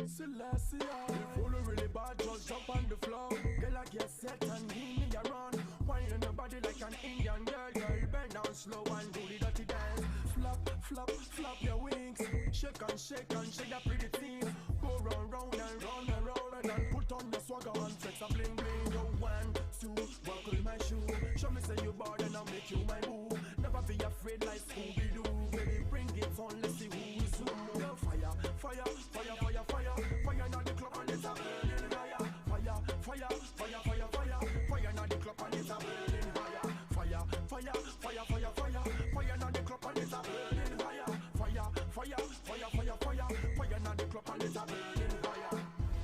Celestia. If you really bad, just jump on the floor. Girl, I get set and give me a run. Wine on your body like an Indian girl. Girl, bend down slow and do the dirty dance. Flop, flop, flop your wings. Shake and shake that pretty thing. Go round, round and round and round. And then put on your swagger and flex a bling bling. Yo, 1, 2, buckle my shoe. Show me say you bad and I'll make you my boo. Never be afraid like Scooby-Doo. Baby, bring it on, let's see who is who. Yo, fire, fire, fire, fire, fire. Fire now the club and it's a burning higher. Fire, fire, fire, fire, fire. Fire now the club and it's a burning higher. Fire, fire, fire, fire, fire. Fire now the club and it's a burning higher. Fire, fire, fire, fire, fire. Fire now the club and it's a burning higher.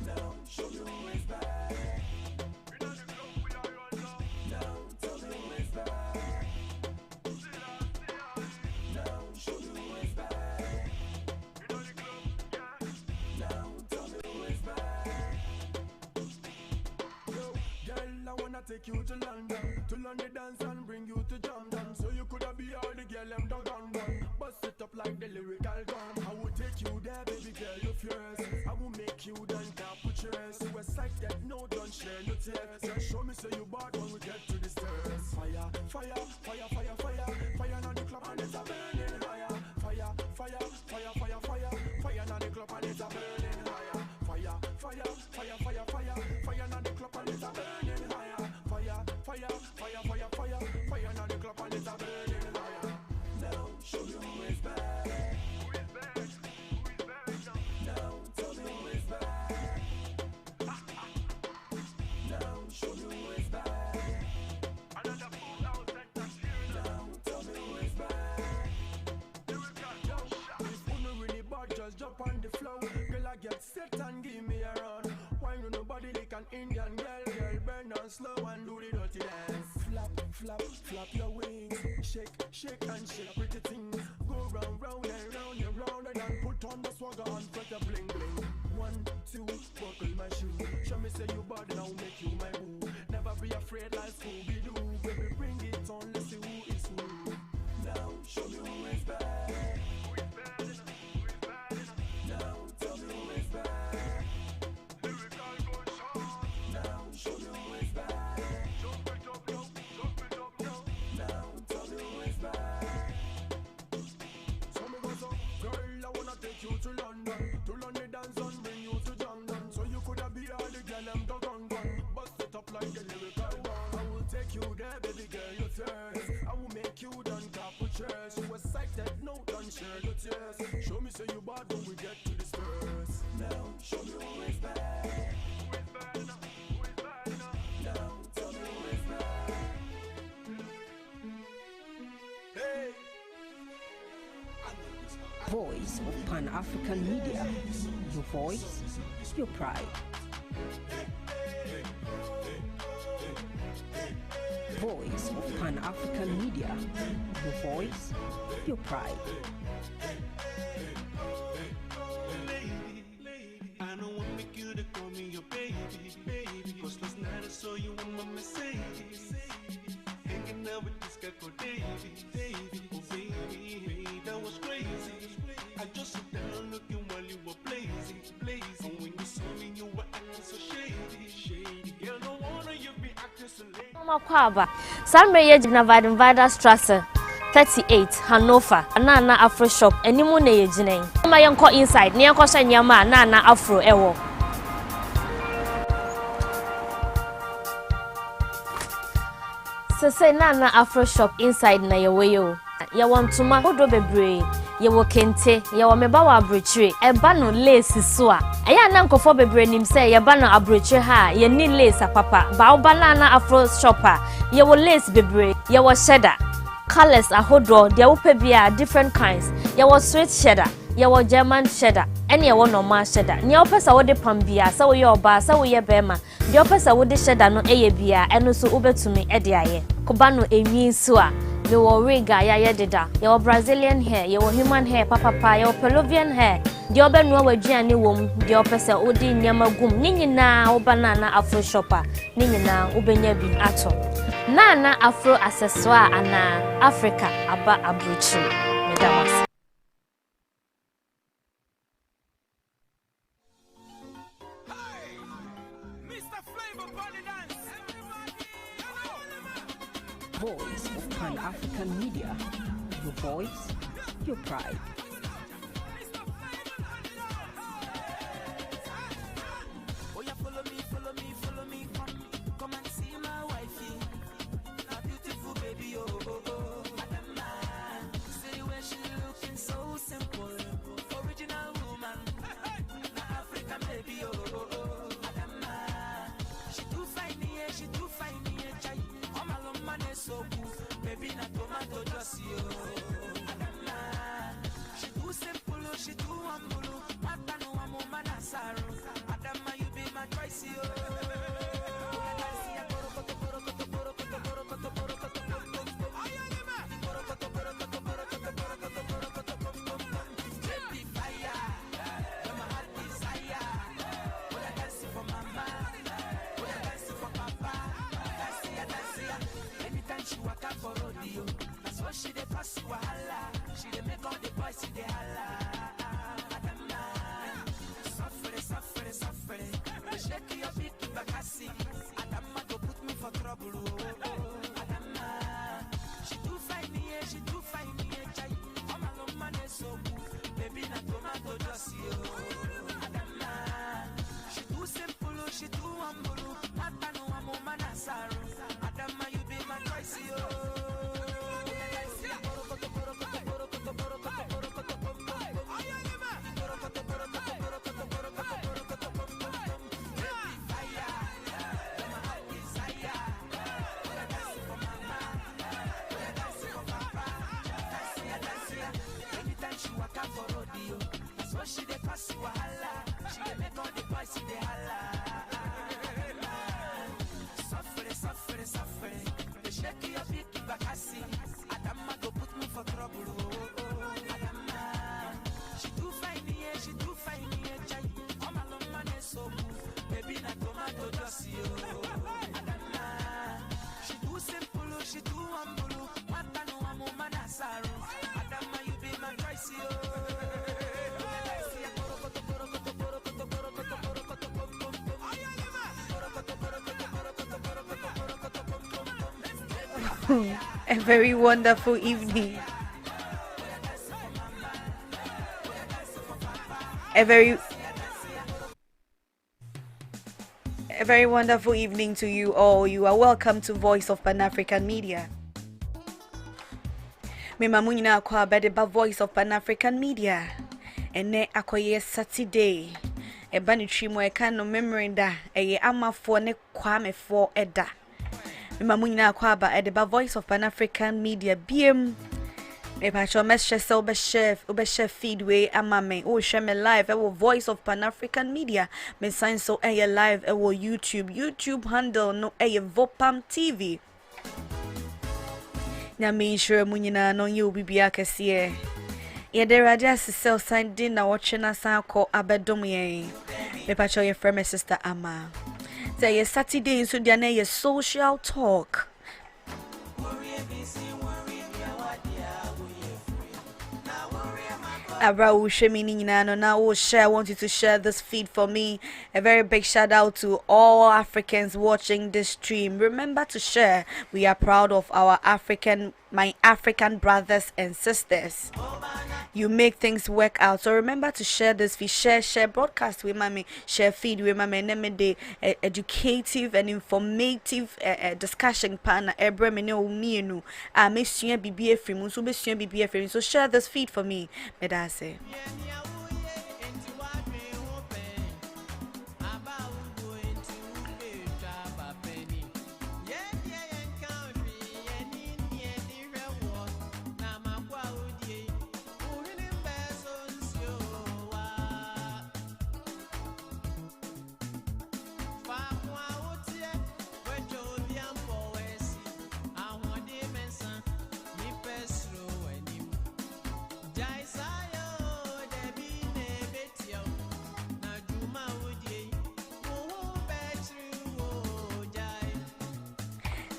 Now show me who is bad. Now tell me who is bad. Now show me who is bad. Now tell me who is bad. Yo, girl, I wanna take you to London. To learn the dance and bring you to Jamdan. So you coulda be all the girl them dog on one. Bust it up like the lyrical gun. I will take you there, baby girl, you fierce. I will make you dance, can't put your ass. You excited, no, don't share no tears. Just show me so you bad when we get to the stairs. Fire, fire, fire, fire, fire. Fire now the club and it's a burning higher. Fire, fire, fire, fire, fire. Fire now the club and it's a burning higher. Fire, fire, fire, fire, fire. Fire now the club and it's a burning higher. Fire, fire, fire, fire, fire. Fire now the club and it's a burning higher. Now show me who is bad. Who is bad? Who is bad? Now tell me who is bad. Now show me who is bad. Another fool outside that's here. Now tell me who is bad. If you know really bad, just jump on the floor. Girl, I get set and give me a run. Wine on nobody like an Indian girl. Girl, burn down slow and do the dirty dance. Flap, flap, flap your wings. Shake, shake and shake pretty things. Go round, round and round and round. And then put on the swagger and put a bling bling. 1, 2, buckle my shoe. Show me say you bad and I'll make you my boo. Never be afraid like Scooby-Doo. Baby, bring it on, let's see who is who. Now show me who is bad. Who is bad enough? Who is bad enough? Now tell me who is bad. Lyrical gunshot. Now show me who is bad. Jump it up now, jump it up now. Now tell me who is bad. So me go so, girl, I wanna take you to London. To learn the dance and bring you to Jamdan. So you coulda be all the girl them dog on gun. Bust it up like the lyrical gun. I will take you there, baby girl, you thirst. I will make you done cap with chairs. You excited, no, don't share no tears. Show me say you bad when we get to the stairs. Now show me who is bad. Who is bad enough? Who is bad enough? Now tell me who is bad. Hey. Voice of Pan-African Media. Your voice, your pride. Voice of Pan-African Media. Your voice, your pride. Lady, I don't want to make you to call me your baby. Cause last night I saw you on my Mercedes. Hanging out with this guy called Davey. Oh baby, that was crazy. I just sat down looking while you were blazing. And when you saw me, you were acting so shady. Girl, no wonder you be acting so late. Makwaba, Samre Yejina Vida Strasse 38 Hanover, Nana Afro Shop, Enimu ne Yejine. My uncle inside, near Kosanyama, Nana Afro Ewo. Say Nana Afro Shop inside na yeweyo. Ya want to ma odo bebre. Ye wo kente, ye wo meba wa abrochire. Eba no lace so a. Eya na nkofo bebre nim say ye ba no abrochire ha, ye ni lace papa. Ba oba Nana Afro Shop a, ye wo lace bebre, ye wo shedder. Colors ahodo, dia wo pe bia different kinds. Ye wo straight shedder, ye wo German shedder, ene ye wo normal shedder. Ni opesa wo de pambia, sa wo ye oba, sa wo ye bema. Di opesa wo de shedder no eye bia, eno so ubetumi e de aye. Koba no enwi so a. Me wo riga ya yedida. Ye wo Brazilian hair, ye wo human hair papa, ye wo Peruvian hair. Di obenu awaduane wom, di opesa odi nyama gum. Ni nyina oba Nana Afro Shopper, ni nyina ubenya bi ato. Nana Afro accessoire ana Africa aba abrochi. Medawas. voice of Pan-African media. Your voice, your pride. Oh yeah, follow me, follow me, follow me. Come and see my wifey, a beautiful baby. Oh, oh, oh. Adama, see where she looking so simple, original woman, na African baby. Oh, oh, oh. Adama, she do find me, she do find me, chai. Oh my love man is so cool, baby na tomato juicy. Oh, Adama, she do simple, she do humble, mata no amo manasaro. Adama, you be my choice. Oh. She walk out for rodeo. That's what she dey pass wahala. She dey make all the boys see the holla. Adama, suffer, suffer, suffer. Shake your big bakasi. Adama go put me for trouble. Oh. Adama, she do find me, she do find me, chai. Oh my love man is so good. Baby na tomato juicy. Oh. Adama, she do simple, she do humble. Mata no amo manasaro. Adama, you be my choice. Anytime she walk out for rodeo, that's what she dey pass wahala. She dey make all the boys see the holla. Suffer, suffer, suffer. They shake your big bakasi. Adama go put me for trouble. Oh, Adama, she do find me, she do find me, chai. Oh my love man is so good. Baby na tomato juicy. Oh, Adama, she do simple, she do humble. Mata no amo manasaro. Adama, you be my choice. A very wonderful evening. A very wonderful evening to you all. You are welcome to Voice of Pan-African Media. Me mamunyina kwa bedeba Voice of Pan-African Media. Ene akoye Saturday. Eba ni trimo eka no memory da. Eye amafo ne kwamefo eda. Mamunyina kwa ba edeba Voice of Pan-African Media BM. Me pacho meshe se obeshe feedway amame o share me live ewo Voice of Pan-African Media. Me sign so eye live ewo YouTube handle no eye VOPAM TV. Na me sure munyina no ye obibia kese. Ye de radia sel sign din na watching na san ko abedom ye. Me pacho ye friend my sister Ama. Say ye Saturday so dia na ye social talk. Abra Ushemini Nano now share. I want you to share this feed for me. A very big shout out to all Africans watching this stream. Remember to share. We are proud of my African brothers and sisters. You make things work out. So remember to share this feed. Share broadcast with mommy. Share feed with mommy. Name the educative and informative discussion partner. So share this feed for me. Medase.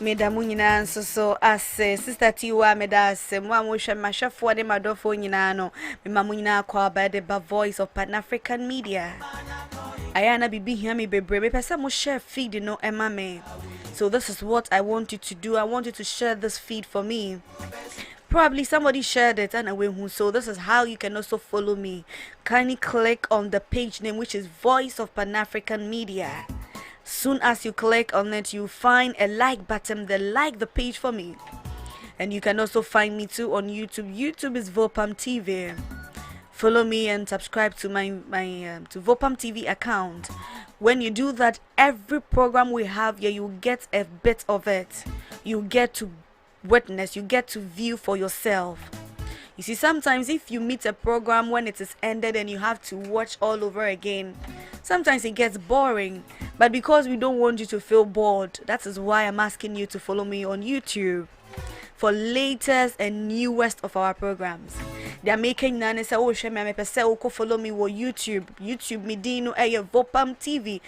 Medamu nyina so ase sister Tiwa medase mwa mhwe mashafo de madofo nyina no memamu nyina kwa ba the Voice of Pan-African Media. ayana bibi hear me bebre me pesa mo share feed no ema me. So this is what I want you to do. I want you to share this feed for me. Probably somebody shared it and away who, so this is how you can also follow me. Kindly click on the page name, which is Voice of Pan-African Media. Soon as you click on it, you find a like button. Then like the page for me. And you can also find me too on YouTube. YouTube is VOPAM TV. Follow me and subscribe to my to VOPAM TV account. When you do that, every program we have here, you get a bit of it. You get to witness, you get to view for yourself. You see, sometimes if you meet a program when it is ended and you have to watch all over again, sometimes it gets boring. But because we don't want you to feel bored, that is why I'm asking you to follow me on YouTube for latest and newest of our programs. They are making nane say oh share me pese o follow me on YouTube me dino VOPAM TV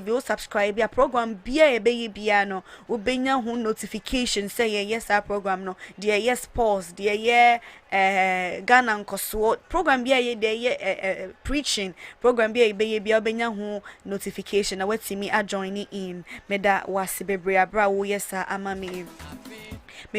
o subscribe ya program bia bia no wo benya ho notification say yes our program no there yes pause there Ghana nkoso program bia there preaching program bia benya ho notification na watimi a join in meda wase bebre abra wo yes ama me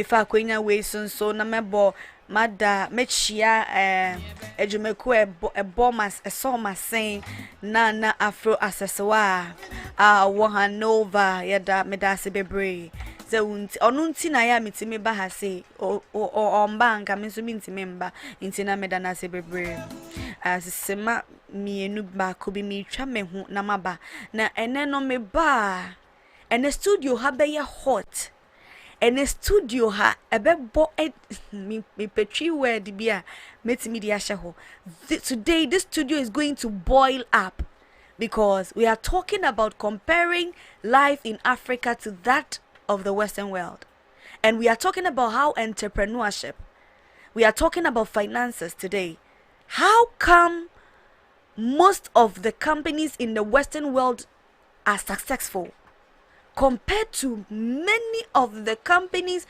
fa kwenya we so na mebo mada mechia ejumeku ebomas esoma sen na afro accessoire Wohanova yada medase bebre ze unti onunti na ya mitimi ba ha se o mbanka menso mintimi mba intina medana se bebre asema mienu ba ko bi mi twa me ho na maba na ene no me ba ene studio ha be ye hot. And a studio ha ebebo me petri word bia metimi dia sheho. Today this studio is going to boil up because we are talking about comparing life in Africa to that of the Western world. And we are talking about how entrepreneurship. We are talking about finances today. How come most of the companies in the Western world are successful compared to many of the companies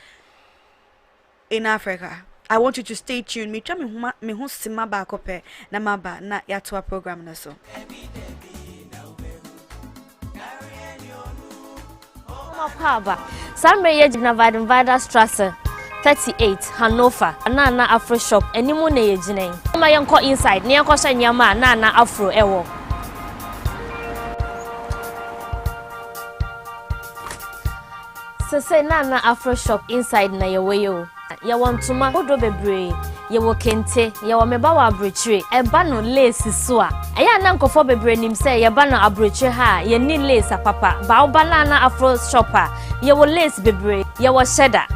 in Africa? I want you to stay tuned. Me try me hu sima ba kope na maba na ya to program na so. Mapaba. Samre ye jina Vada Strasse 38 Hanover. Na Afro shop enimu na ye jina. Ma yenko inside. Ne yenko sha nyama na Afro ewo. Say na Afro shop inside na yeweyo. Ya wantuma odo bebre. Ye wo kente, ye wo meba wa abrochire. Eba no lace so a. Eya na nkofo bebre nim say ye ba no abrochire ha, ye ni lace papa. Ba oba na Afro shop a, ye wo lace bebre, ye wo sheda.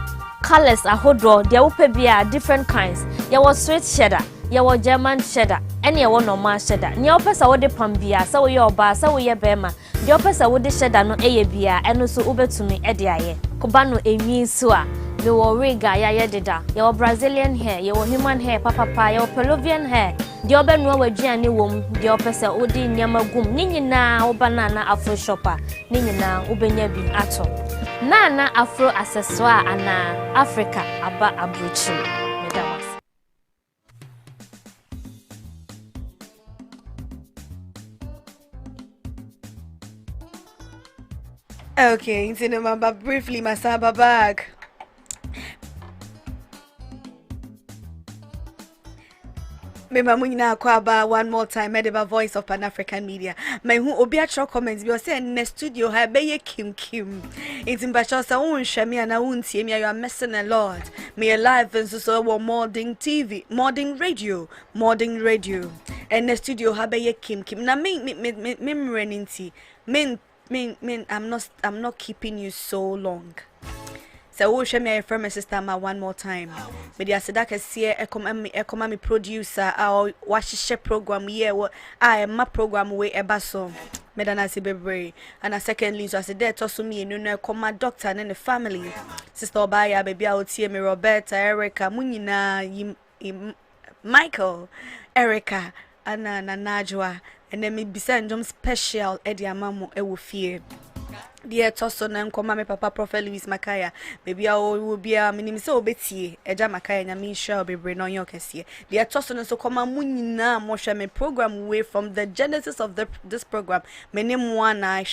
Colors ahodo, de wo pe bia different kinds. Ye wo sweet sheda, ye wo German sheda, ene ye wo normal sheda. Ni opesa wo de pambia, sa wo ye oba, sa wo ye bema. De opesa wo de sheda no eye bia, eno so ubetumi e de aye. Koba no enwi so a. Me wo riga ya deda. Ye wo Brazilian hair, ye wo human hair papa, ye wo Peruvian hair. De obenu aduane wom, de opesa odi nyama gum. Ni nyina wo banana Afro shopper. Ni nyina ubenya bi ato. Na Afro accessoire ana Africa aba abrochi. Medawas. Okay, into briefly Masaba bag. Memamuna kwaba one more time Mediba Voice of Pan-African Media. My who obi atro comments bi o say in the studio ha be ye kim. It's in Basho sa won hweme ana won tie me you are missing a lot. Me live and so modern TV, modern radio. And the studio ha be ye kim. Na me reninti. I'm not keeping you so long. So we share me from my sister ma one more time. Me dia sedaka sie ekoma me producer our washishe program here I my program we eba so. Me dana se bebre. And secondly so I said there to me no ekoma doctor and the family. Sister Obaya baby a otie me Roberta, Erica, munyina Michael, Erica, Anna Najwa and then me bisa njom special edi amamu e wo fie. dear Tosso and Comma Papa Prophet Louis Makaya. Maybe I will be a minimum so betty, a Jamakaya and me shall be brain on your cassia. Dear Tosso and so come munina mosha me program way from the genesis of this program. My name one I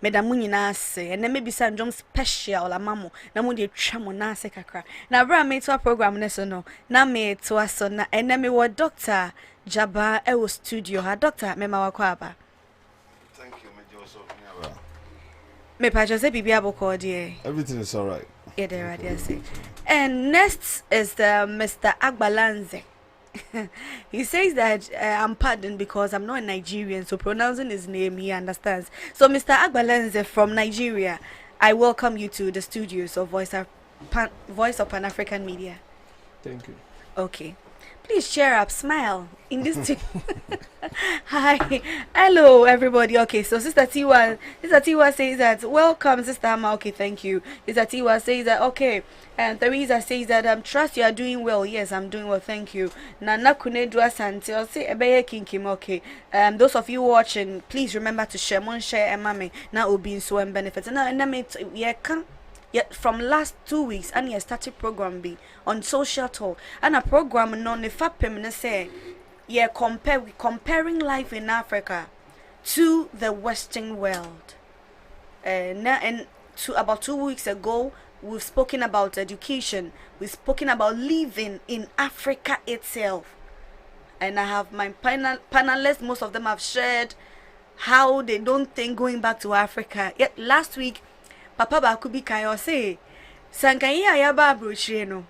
Madam Munina say, and then maybe San John special a mammo, Namudi Chamona Secacra. Now, Bra made to a program, Nessono, now made to a son, and then me were Doctor Jabba Ewo Studio, her doctor, Mema Wakwaba. Thank you, Major. Me pa just say bibi aboko dear. Everything is all right. Yeah, there I say. And next is the Mr. Agbalanze. He says that I'm pardoned because I'm not a Nigerian, so pronouncing his name he understands. So Mr. Agbalanze from Nigeria, I welcome you to the studios of Voice of Pan-African Media. Thank you. Okay. Please cheer up, smile in this Hi. Hello, everybody. Okay, so Sister Tiwa says that, welcome, Sister Amma. Okay, thank you. Sister Tiwa says that, okay. And Teresa says that, trust you are doing well. Yes, I'm doing well, thank you. Nana Kunedwa Santi, I'll say, Ebeye Kinkim, okay. Those of you watching, please remember to share, and mame, now will be in so and benefits. Yet from last 2 weeks, and you started program be on social talk and a program non the FAPM say comparing life in Africa to the Western world. And about 2 weeks ago, we've spoken about education. We've spoken about living in Africa itself. And I have my panelists, most of them have shared how they don't think going back to Africa. Yet last week, Papa Bakubi Kayo say, Sankaya Yaba Bruchino.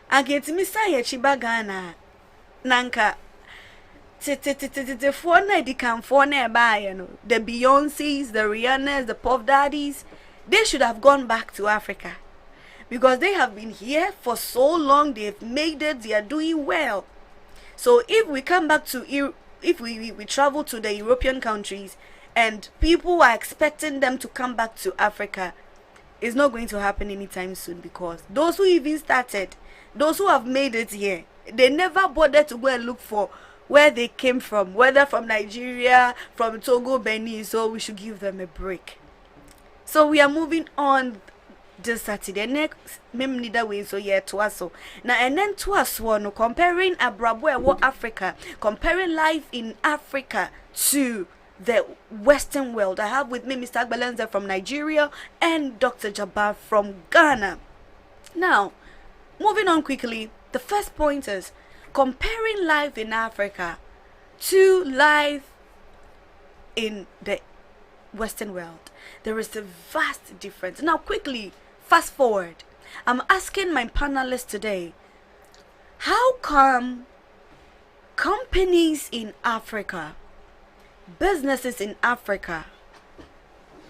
I get me say Chibagana Nanka Fona di Camfone by the Beyoncés, the Rihannas, the Puff Daddies. They should have gone back to Africa because they have been here for so long. They've made it, they are doing well. So if we come back to if we travel to the European countries and people are expecting them to come back to Africa, it's not going to happen anytime soon because those who even started, those who have made it here, they never bothered to go and look for where they came from, whether from Nigeria, from Togo, Benin, so we should give them a break. So we are moving on this Saturday. Next, mem neither way, so yeah, to us so. Now, and then to us, one comparing Abrabo Africa, comparing life in Africa to the Western world. I have with me Mr. Agbalanze from Nigeria and Dr. Jabbar from Ghana. Now, moving on quickly, the first point is comparing life in Africa to life in the Western world. There is a vast difference. Now, quickly, fast forward. I'm asking my panelists today, how come companies in Africa, businesses in Africa,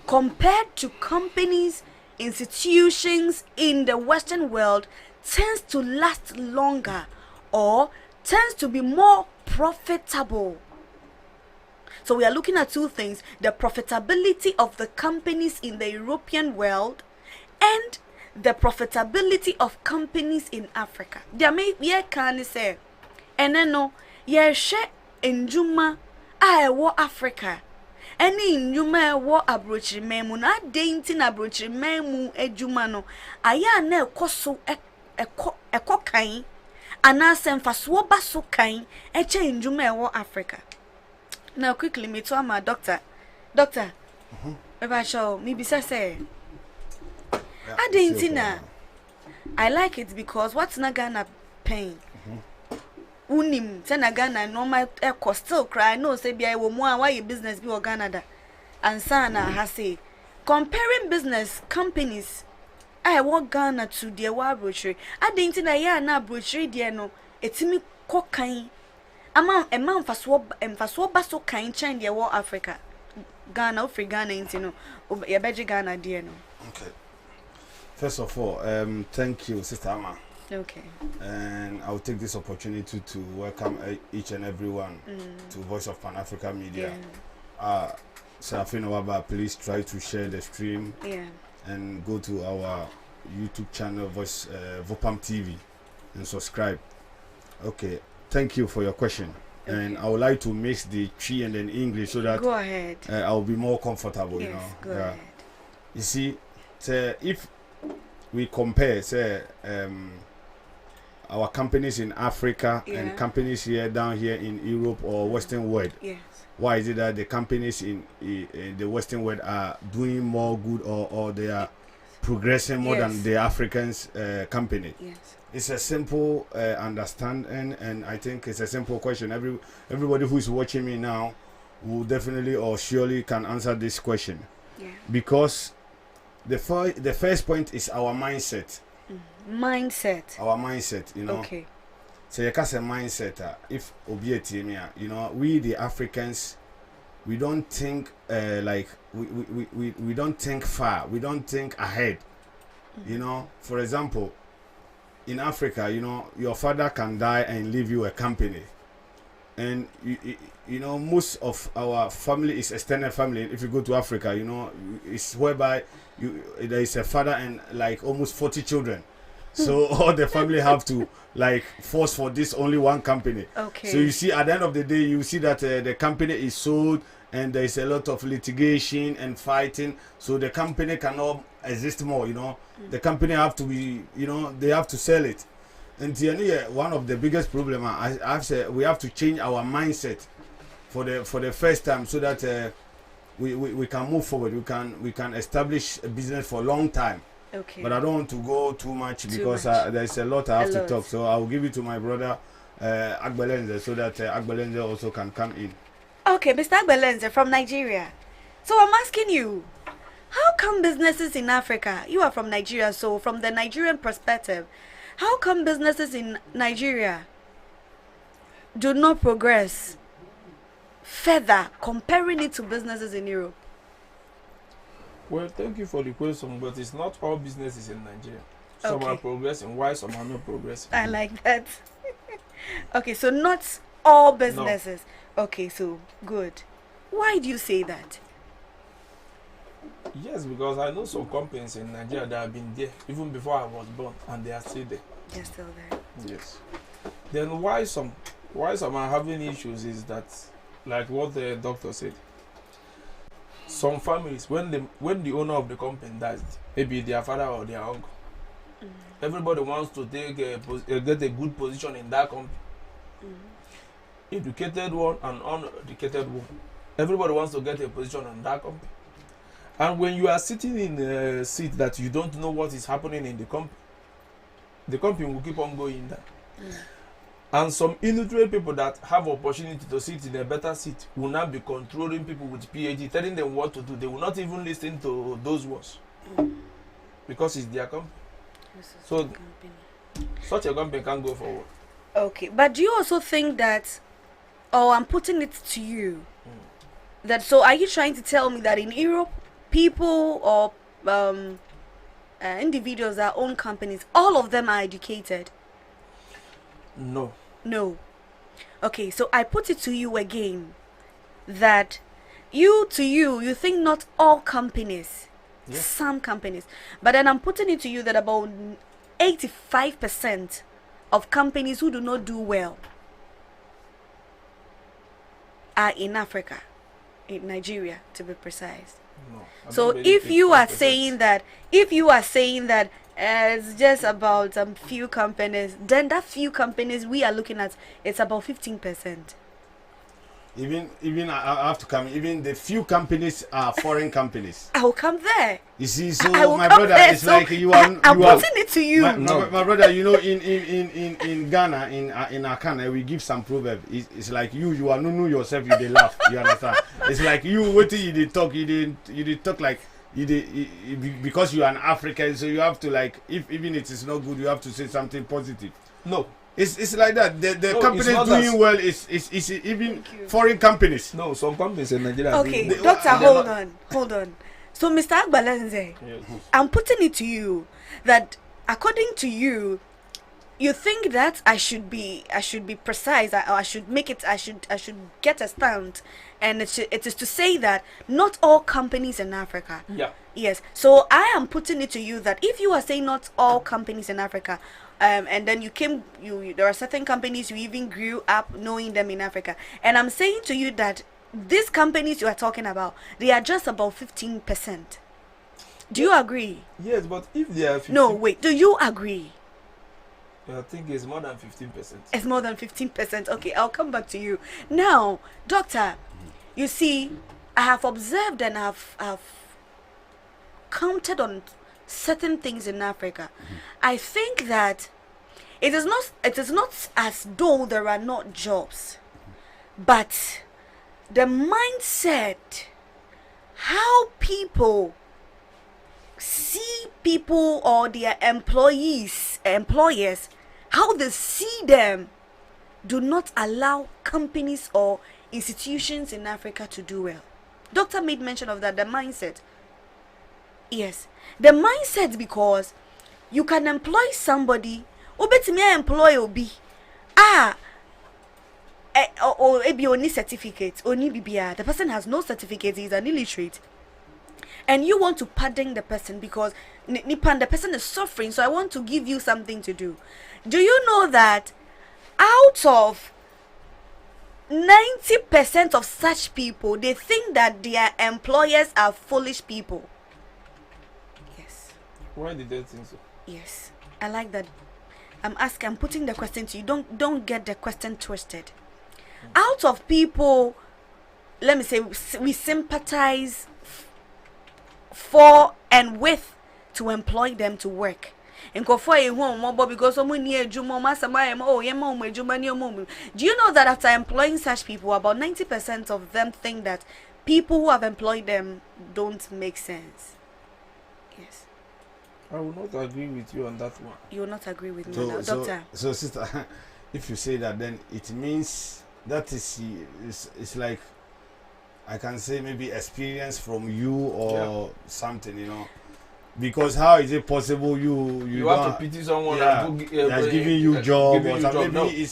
compared to companies, institutions in the Western world, tends to last longer or tends to be more profitable? So we are looking at two things: the profitability of the companies in the European world and the profitability of companies in Africa. There may be a can say, and then no, ye share in Juma. I war Africa. Any nyuma war abrochiri memu na denti na abrochiri memu ejuma no aya na ekoso ekokan anase mfaso ba so kan eche njuma war Africa. Now quickly me to my doctor. Eba show me bisa say adenti na I like it because what's na Ghana pain. Unim tena Ghana normal cost still cry no say bia wo mu an why business be Ghana da ansana ha say comparing business companies I work Ghana to the wa brochure adenti na ya na brochure de no etimi kokan ama emfaso ba so kan chen de wo Africa Ghana free Ghana intino ya beje Ghana de no. Okay, first of all, thank you, Sister Amma. Okay. And I will take this opportunity to welcome each and everyone to Voice of Pan-African Media. Yeah. Serafina Waba, please try to share the stream. Yeah. And go to our YouTube channel, Voice VOPAM TV, and subscribe. Okay. Thank you for your question. Okay. And I would like to mix the Twi and then English so that go ahead. I'll be more comfortable. Yes, you know. Go ahead. You see, say if we compare, say, our companies in Africa and companies here down here in Europe or Western world. Yes. Why is it that the companies in the Western world are doing more good or they are progressing more than the Africans company? Yes. It's a simple understanding, and I think it's a simple question. Everybody who is watching me now will definitely or surely can answer this question. Yeah. Because the first point is our mindset. Mindset. Our mindset, you know. Okay. So you can say mindset. If you know, we the Africans, we don't think like we don't think far. We don't think ahead. You know, for example, in Africa, you know, your father can die and leave you a company, and you know, most of our family is extended family. If you go to Africa, you know, it's whereby there is a father and like almost 40 children. So all the family have to like force for this only one company. Okay. So you see, at the end of the day, you see that the company is sold and there is a lot of litigation and fighting. So the company cannot exist more. You know, the company have to be, you know, they have to sell it. And one of the biggest problem I've said, we have to change our mindset for the first time so that we can move forward. We can establish a business for a long time. Okay. But I don't want to go too much because there's a lot I have to talk. So I'll give it to my brother Agbelenze so that Agbelenze also can come in. Okay, Mr. Agbelenze from Nigeria. So I'm asking you, how come businesses in Africa, you are from Nigeria, so from the Nigerian perspective, how come businesses in Nigeria do not progress further comparing it to businesses in Europe? Well, thank you for the question, but it's not all businesses in Nigeria. Some are progressing, why some are not progressing. I like that. Okay, so not all businesses. No. Okay, so good. Why do you say that? Yes, because I know some companies in Nigeria that have been there even before I was born, and they are still there. They're still there. Yes. Then why some are having issues is that, like what the doctor said, some families, when the owner of the company dies, maybe their father or their uncle, everybody wants to get a good position in that company. Educated one and uneducated one, everybody wants to get a position in that company. And when you are sitting in a seat that you don't know what is happening in the company will keep on going down. And some illiterate people that have opportunity to sit in a better seat will not be controlling people with PhD, telling them what to do. They will not even listen to those words because it's their company. So such a company can go forward. Okay, but do you also think that, I'm putting it to you, that so are you trying to tell me that in Europe, people or individuals that own companies, all of them are educated? No. Okay, so I put it to you again that you think not all companies, some companies, but then I'm putting it to you that about 85% of companies who do not do well are in Africa, in Nigeria to be precise. No. So if you are saying that it's just about few companies, then that few companies we are looking at, it's about 15%. Even I have to come. Even the few companies are foreign companies. I will come there. You see, so my brother, it's so like you are. I'm putting it to you. My brother, you know, in Ghana, in Akana, we give some proverb. It's like you are no yourself. You they laugh. You understand? It's like you waiting. You did talk. You did talk like. Because you are an African, so you have to like, if even it is not good, you have to say something positive. No, it's like that. The companies doing well is even foreign companies. No, some companies in Nigeria. Okay, doctor, hold on. So, Mr. Agbelenze, I'm putting it to you that according to you, you think that I should be precise. I should make it. I should get a stand, and it is to say that not all companies in Africa. Yeah. Yes. So I am putting it to you that if you are saying not all companies in Africa, and then there are certain companies you even grew up knowing them in Africa, and I'm saying to you that these companies you are talking about, they are just about 15%. Do you agree? Yes, but if they are 15, No, wait. Do you agree? I think it's more than 15%. It's more than 15%. Okay, I'll come back to you. Now, doctor, you see, I have observed and I've counted on certain things in Africa. I think that it is not as though there are not jobs, but the mindset, how people see people or their employers, how they see them, do not allow companies or institutions in Africa to do well. Doctor made mention of that, the mindset. Yes, the mindset, because you can employ somebody, employ obi, or maybe only certificate, only BBR. The person has no certificate, he's an illiterate. And you want to pardon the person because the person is suffering, so I want to give you something to do. Do you know that out of 90% of such people, they think that their employers are foolish people? Yes. Why did they think so? Yes. I like that. I'm putting the question to you. Don't get the question twisted. Out of people, let me say, we sympathize for and with to employ them to work. Do you know that after employing such people, about 90% of them think that people who have employed them don't make sense? Yes. I will not agree with you on that one. You will not agree with me now, doctor. doctor. So sister, if you say that, then it means that it's like, I can say maybe experience from you or something, you know. Because how is it possible you have to pity someone that's giving you job or something? Maybe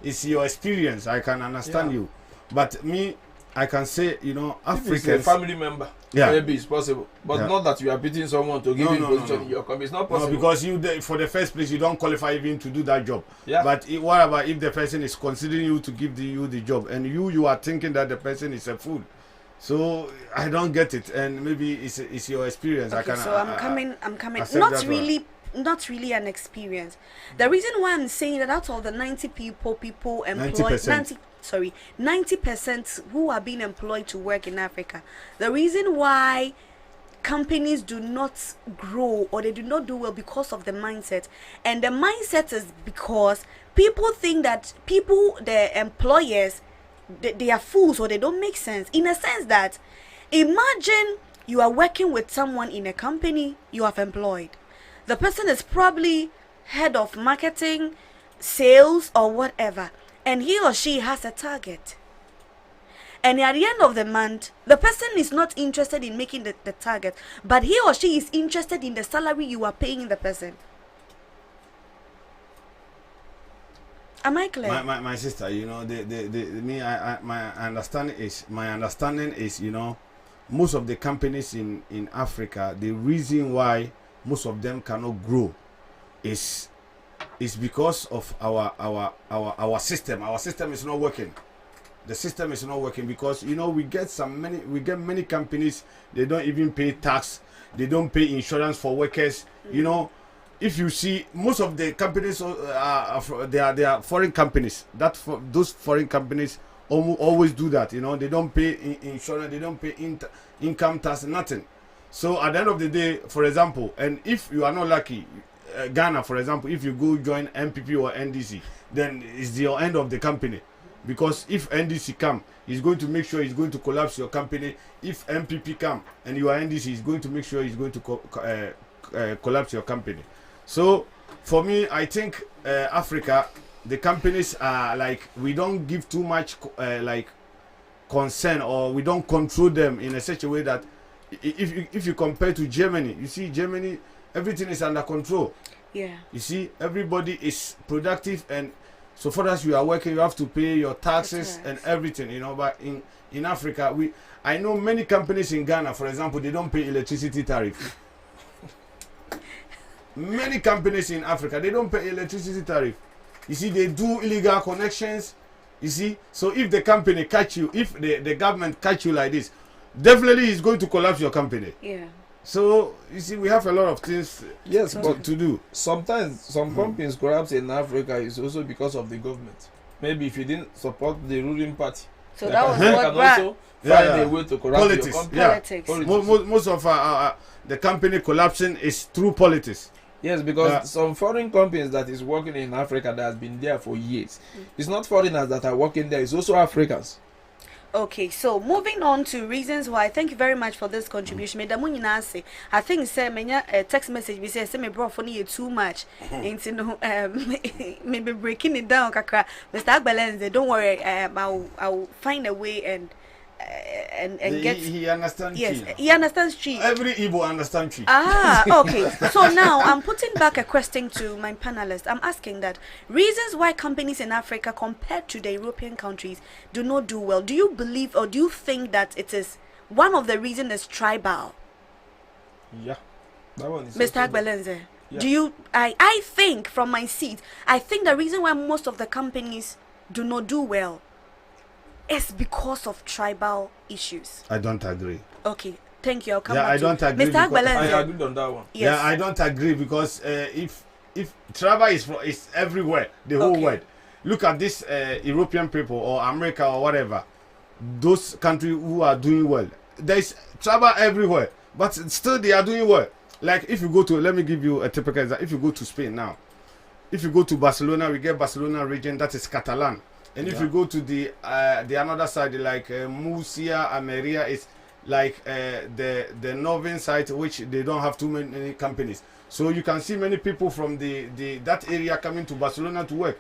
it's your experience. I can understand you, but me, I can say, you know, Africans, if it's a family member, maybe it's possible, but not that you are pitying someone to give you position in your company. It's not possible. No, because for the first place, you don't qualify even to do that job. Yeah. But what about if the person is considering you to give you the job, and you are thinking that the person is a fool? So I don't get it, and maybe it's your experience. Okay, I'm coming. Not really an experience. The reason why I'm saying that out of the 90 people employed, 90% who are being employed to work in Africa, the reason why companies do not grow or they do not do well because of the mindset, and the mindset is because people think that the employers, they are fools or they don't make sense, in a sense that, imagine you are working with someone in a company you have employed. The person is probably head of marketing, sales, or whatever, and he or she has a target. And at the end of the month, the person is not interested in making the target, but he or she is interested in the salary you are paying the person. Am I clear? My sister, you know, my understanding is, you know, most of the companies in Africa, the reason why most of them cannot grow is because of our system. Our system is not working. The system is not working because, you know, we get many companies, they don't even pay tax, they don't pay insurance for workers, you know. If you see, most of the companies they are foreign companies. Those foreign companies always do that. You know, they don't pay insurance, they don't pay income tax, nothing. So at the end of the day, for example, and if you are not lucky, Ghana, for example, if you go join MPP or NDC, then it's the end of the company. Because if NDC come, he's going to make sure he's going to collapse your company. If MPP come and you are NDC, he's going to make sure he's going to collapse your company. So for me, I think Africa, the companies are like, we don't give too much like concern, or we don't control them in such a way that if you compare to Germany, you see Germany, everything is under control. Yeah. You see, everybody is productive, and so far as you are working, you have to pay your taxes and everything, you know. But in Africa, I know many companies in Ghana, for example, they don't pay electricity tariff. Many companies in Africa, they don't pay electricity tariff. You see, they do illegal connections. You see, so if the company catch you, if the government catch you like this, definitely it's going to collapse your company. Yeah. So you see, we have a lot of things Yes, but to do. sometimes some companies collapse in Africa is also because of the government. Maybe if you didn't support the ruling party, So they that can, was they what can brought also Yeah, find yeah. a way to corrupt Politics, your company. yeah. politics. Politics. Most of the company collapsing is through politics. Yes, because Yeah. some foreign companies that is working in Africa that has been there for years. It's not foreigners that are working there, it's also Africans. Okay, so moving on to reasons why. Thank you very much for this contribution. I think say menya text message we say me bro for you too much. Into no maybe breaking it down kakra. Mr. Agbalenze, don't worry. I'll find a way and get. He understands. Yes, Chi. he understands Chi. Every Igbo understands Chi. Ah, okay. So now I'm putting back a question to my panelists. I'm asking that reasons why companies in Africa compared to the European countries do not do well. Do you believe or do you think that it is one of the reasons is tribal? Yeah. That one is Mr. also there. Agbalenze, Yeah. do you I think from my seat, I think the reason why most of the companies do not do well is because of tribal issues. I don't agree. Okay. Thank you. I'll come Yeah, back I to don't agree Mr. because I Agbalenze. agreed on that one. Yes. Yeah, I don't agree because if travel is everywhere, the whole Okay. world. Look at this European people or America or whatever. Those countries who are doing well, there is travel everywhere, but still they are doing well. Like if you go to, let me give you a typical example. If you go to Spain now, if you go to Barcelona, we get Barcelona region, that is Catalan. And if you go to the another side, like Murcia, Almeria, is like the northern side, which they don't have too many companies. So you can see many people from that area coming to Barcelona to work.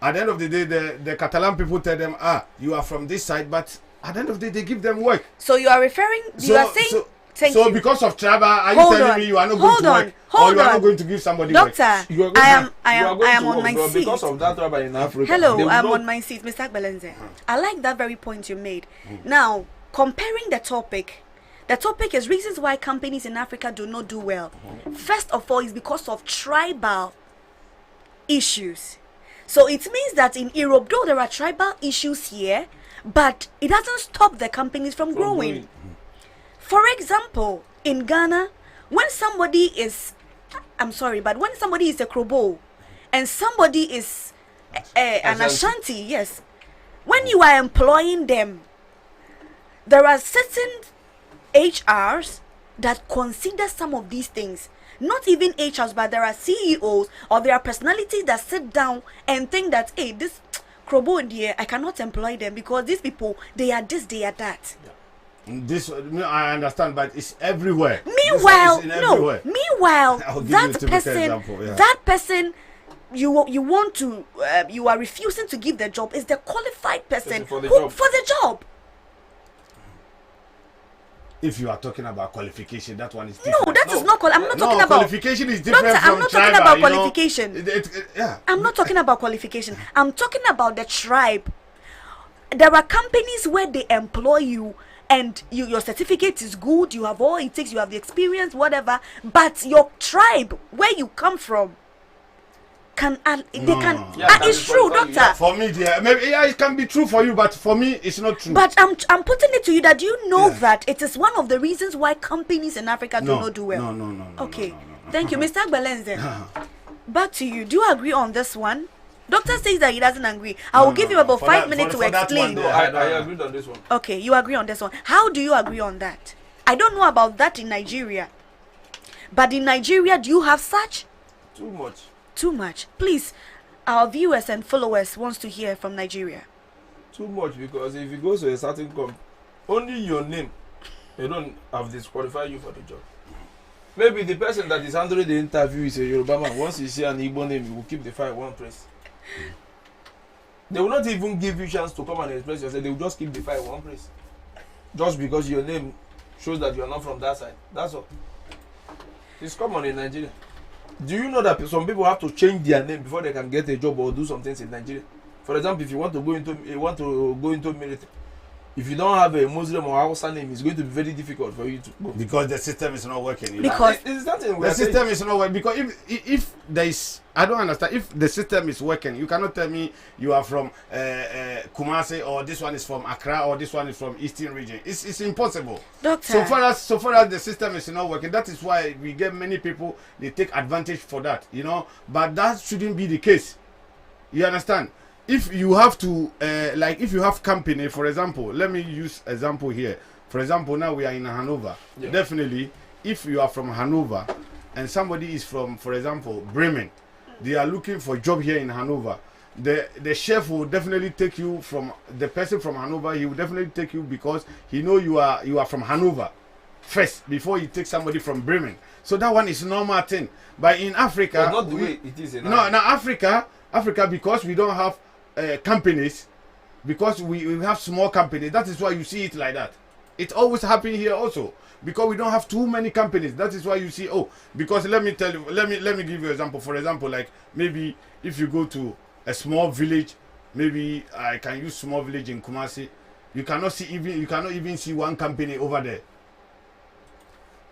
At the end of the day, the Catalan people tell them, you are from this side, but at the end of the day, they give them work. So you are referring, you are saying, thank so you. because of travel, are you Hold telling on. me you are not Hold going to on. work, Hold or you are on. not going to give somebody work? Doctor, You are going I to- am you are going to on work, my bro, seat. because of that travel in Africa. Hello, they will I'm not- on my seat, Mr. Agbalenze. I like that very point you made. Now, comparing the topic is reasons why companies in Africa do not do well. First of all, is because of tribal issues. So it means that in Europe, though there are tribal issues here, but it doesn't stop the companies from growing. For example, in Ghana, when somebody is, I'm sorry, but when somebody is a Krobo and somebody is an Ashanti, yes, when you are employing them, there are certain HRs that consider some of these things. Not even HRs, but there are CEOs or there are personalities that sit down and think that, hey, this Krobo here, I cannot employ them because these people, they are this, they are that. This I understand, but it's everywhere. Meanwhile, This is no. everywhere. Meanwhile, I'll give you a that typical person, example, yeah. that person, you want to, you are refusing to give the job is the qualified person For the who job. for the job. If you are talking about qualification, that one is No, different. that is not. I'm not talking about. qualification is different Doctor, from I'm not tribal, talking about you know. qualification. Yeah. I'm not talking about qualification. I'm talking about the tribe. There are companies where they employ you and your certificate is good, you have all it takes, you have the experience, whatever, but your tribe, where you come from, can they No. can Yeah, it's that true, is what- doctor. For me, yeah, maybe it can be true for you, but for me, it's not true. But I'm putting it to you that you know Yeah. that it is one of the reasons why companies in Africa do not do well. No. Okay, no. thank you, Mr. Agbalenze. Back to you. Do you agree on this one? Doctor says that he doesn't agree. I will give you about For 5 that- minutes for to that explain. one, No, I agreed on this one. Okay, you agree on this one. How do you agree on that? I don't know about that in Nigeria. But in Nigeria, do you have such? Too much. Too much. Please, our viewers and followers wants to hear from Nigeria. Too much, because if you go to a certain company, only your name, they don't have disqualified you for the job. Maybe the person that is handling the interview is a Yoruba man. Once you see an Igbo name, you will keep the file one place. They will not even give you chance to come and express yourself. They will just keep the file one place. Just because your name shows that you are not from that side. That's all. It's common in Nigeria. Do you know that some people have to change their name before they can get a job or do some things in Nigeria? For example, if you want to go into military, if you don't have a Muslim or Hausa name, it's going to be very difficult for you to go. Because the system is not working. You know? Because It's nothing. The system is not working. Because if there is, I don't understand. If the system is working, you cannot tell me you are from Kumasi, or this one is from Accra, or this one is from Eastern region. It's impossible. Doctor. So far as the system is not working, that is why we get many people, they take advantage for that, you know. But that shouldn't be the case. You understand? If you have to, like if you have company, for example, let me use example here. For example, now we are in Hanover. Yeah. Definitely, if you are from Hanover and somebody is from, for example, Bremen, they are looking for a job here in Hanover. The chef will definitely take you from, the person from Hanover, he will definitely take you because he know you are from Hanover first before he takes somebody from Bremen. So that one is normal thing. But in Africa, not the way it is in Africa, because we don't have companies, because we have small companies. That is why you see it like that. It always happen here also, because we don't have too many companies. That is why you see, because let me tell you, let me give you an example. For example, like maybe if you go to a small village, maybe I can use small village in Kumasi, you cannot even see one company over there.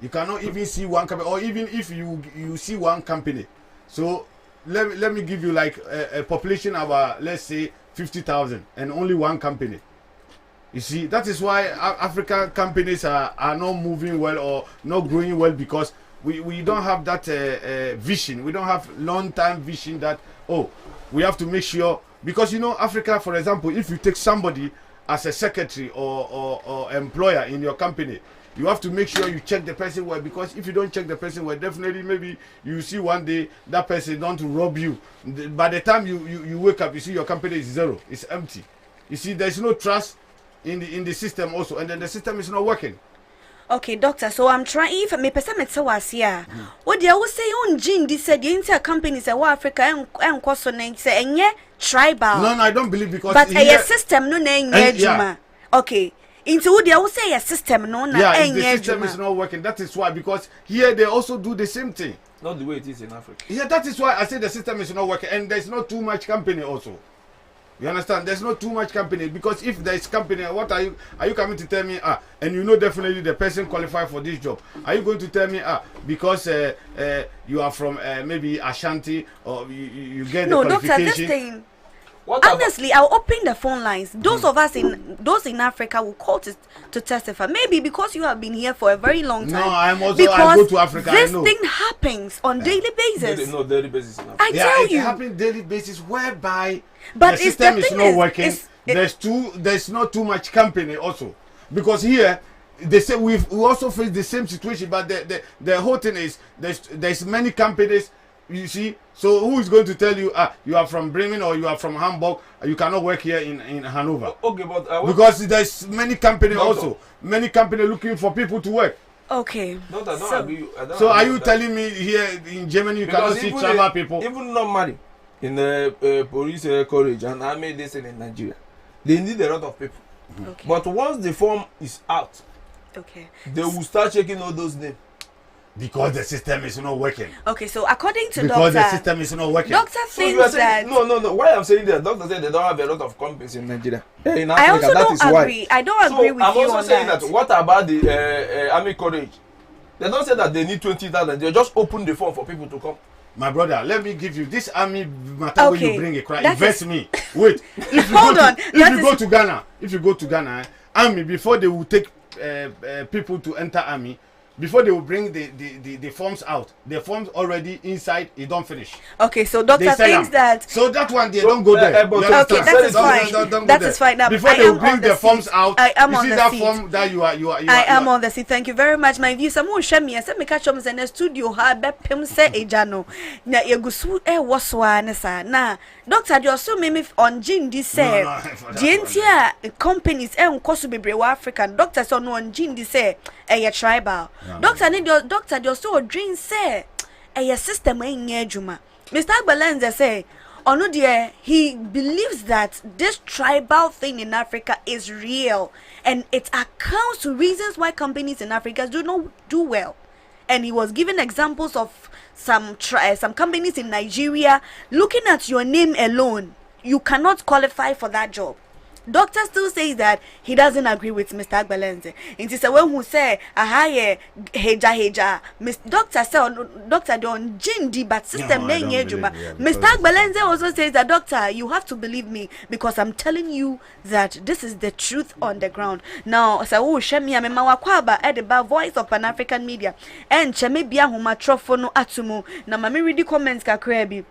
You cannot even see one company, or even if you see one company. So let me give you like a population of let's say 50,000 and only one company. You see, that is why African companies are not moving well or not growing well, because we don't have that vision. We don't have long-term vision that, we have to make sure, because you know, Africa, for example, if you take somebody as a secretary or employer in your company, you have to make sure you check the person well, because if you don't check the person well, definitely maybe you see one day that person don't rob you. By the time you wake up, you see your company is zero, it's empty. You see, there's no trust in the system also, and then the system is not working. Okay, doctor, so I'm trying, if me person met was here, what they always say on Jin, this said the entire companies in Africa and cost on say and yeah tribal. No, I don't believe, because but a system no name yeah. Okay. Into what they always say a system no na the system is not working. That is why, because here they also do the same thing. Not the way it is in Africa. Yeah, that is why I say the system is not working, and there's not too much company also. You understand? There's not too much company, because if there is company, what are you coming to tell me? And you know definitely the person qualified for this job. Are you going to tell me because you are from maybe Ashanti, or you get the qualification? Doctor, this thing. Honestly, I'll open the phone lines. Those of us those in Africa will call to testify. Maybe because you have been here for a very long time. No, I go to Africa. This thing happens on daily basis. Daily basis. I tell you, it happens daily basis, whereby but the system is not working. There's not too much company also, because here they say we also face the same situation. But the whole thing is there's many companies. You see, so who is going to tell you you are from Bremen or you are from Hamburg, you cannot work here in Hanover? Okay, but because there's many companies also, many companies looking for people to work. Okay. So are you telling me here in Germany you cannot see tribal people? Even normally in the police college and army, they say in Nigeria, they need a lot of people. Okay. But once the form is out, they will start checking all those names. Because the system is not working. Okay, so according to because doctor, the system is not working. Doctor thinks that no. Why I'm saying that? Doctor said they don't have a lot of companies in Nigeria. In Africa, I also that don't is agree. Why. I don't agree with you on that. I'm also saying that. What about the army college? They don't say that they need 20,000. They just open the form for people to come. My brother, let me give you this army matter when you bring a cry. Invest me. Wait. If you if you go to Ghana, army, before they will take people to enter army, before they will bring the forms out, the forms already inside, it don't finish. Okay, so doctor thinks that. So that one they don't go there. Okay, that is fine. That is fine. Now, before they will bring the forms out, I am you on see the that seat. form that you are. I am on the seat. Thank you very much. My view. Some show me. Some me catch up in the studio. Ha, be pem say ejano. Na yegusu waswa nesa. Na doctor, you also me on Jin this say. Gentia companies nkosu bebre wa African. Doctor so no on Jin this say. Tribal. Doctor need your doctor just so dream say a system in Juma. Mr. Balenza say ono dear he believes that this tribal thing in Africa is real and it accounts to reasons why companies in Africa do not do well. And he was giving examples of some companies in Nigeria. Looking at your name alone, you cannot qualify for that job. Doctor still says that he doesn't agree with Mr. Agbalenze. It is a one who say, "Aha, heja. Doctor said, Doctor don't jindi, but system name Mr. Agbalenze also says that, Doctor, you have to believe me because I'm telling you that this is the truth on the ground. Now, so shemi amema wakwaba at the voice of Pan-African media and cheme bia huma trofono atumu. Na mami read the comments kakrebi.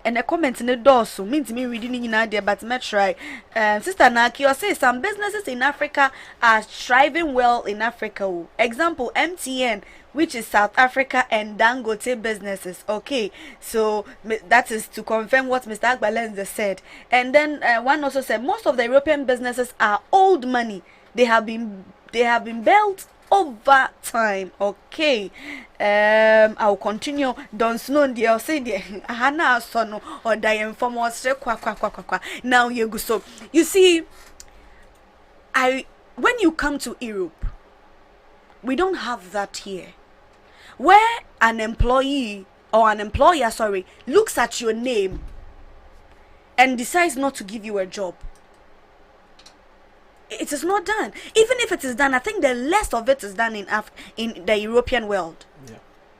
And the comments in the door so means me reading in idea, but me try. Sister Naki, you say some businesses in Africa are thriving well in Africa. Example, MTN, which is South Africa, and Dangote businesses. Okay, so that is to confirm what Mr. Agbalenze said. And then one also said most of the European businesses are old money. They have been built over time. Okay, I'll continue. Don't snow the I'll say the Hana son or die from what's kwa. Now you go. So you see, when you come to Europe, we don't have that here, where an employee or an employer, looks at your name and decides not to give you a job. It is not done. Even if it is done, I think the less of it is done in the European world. Yeah.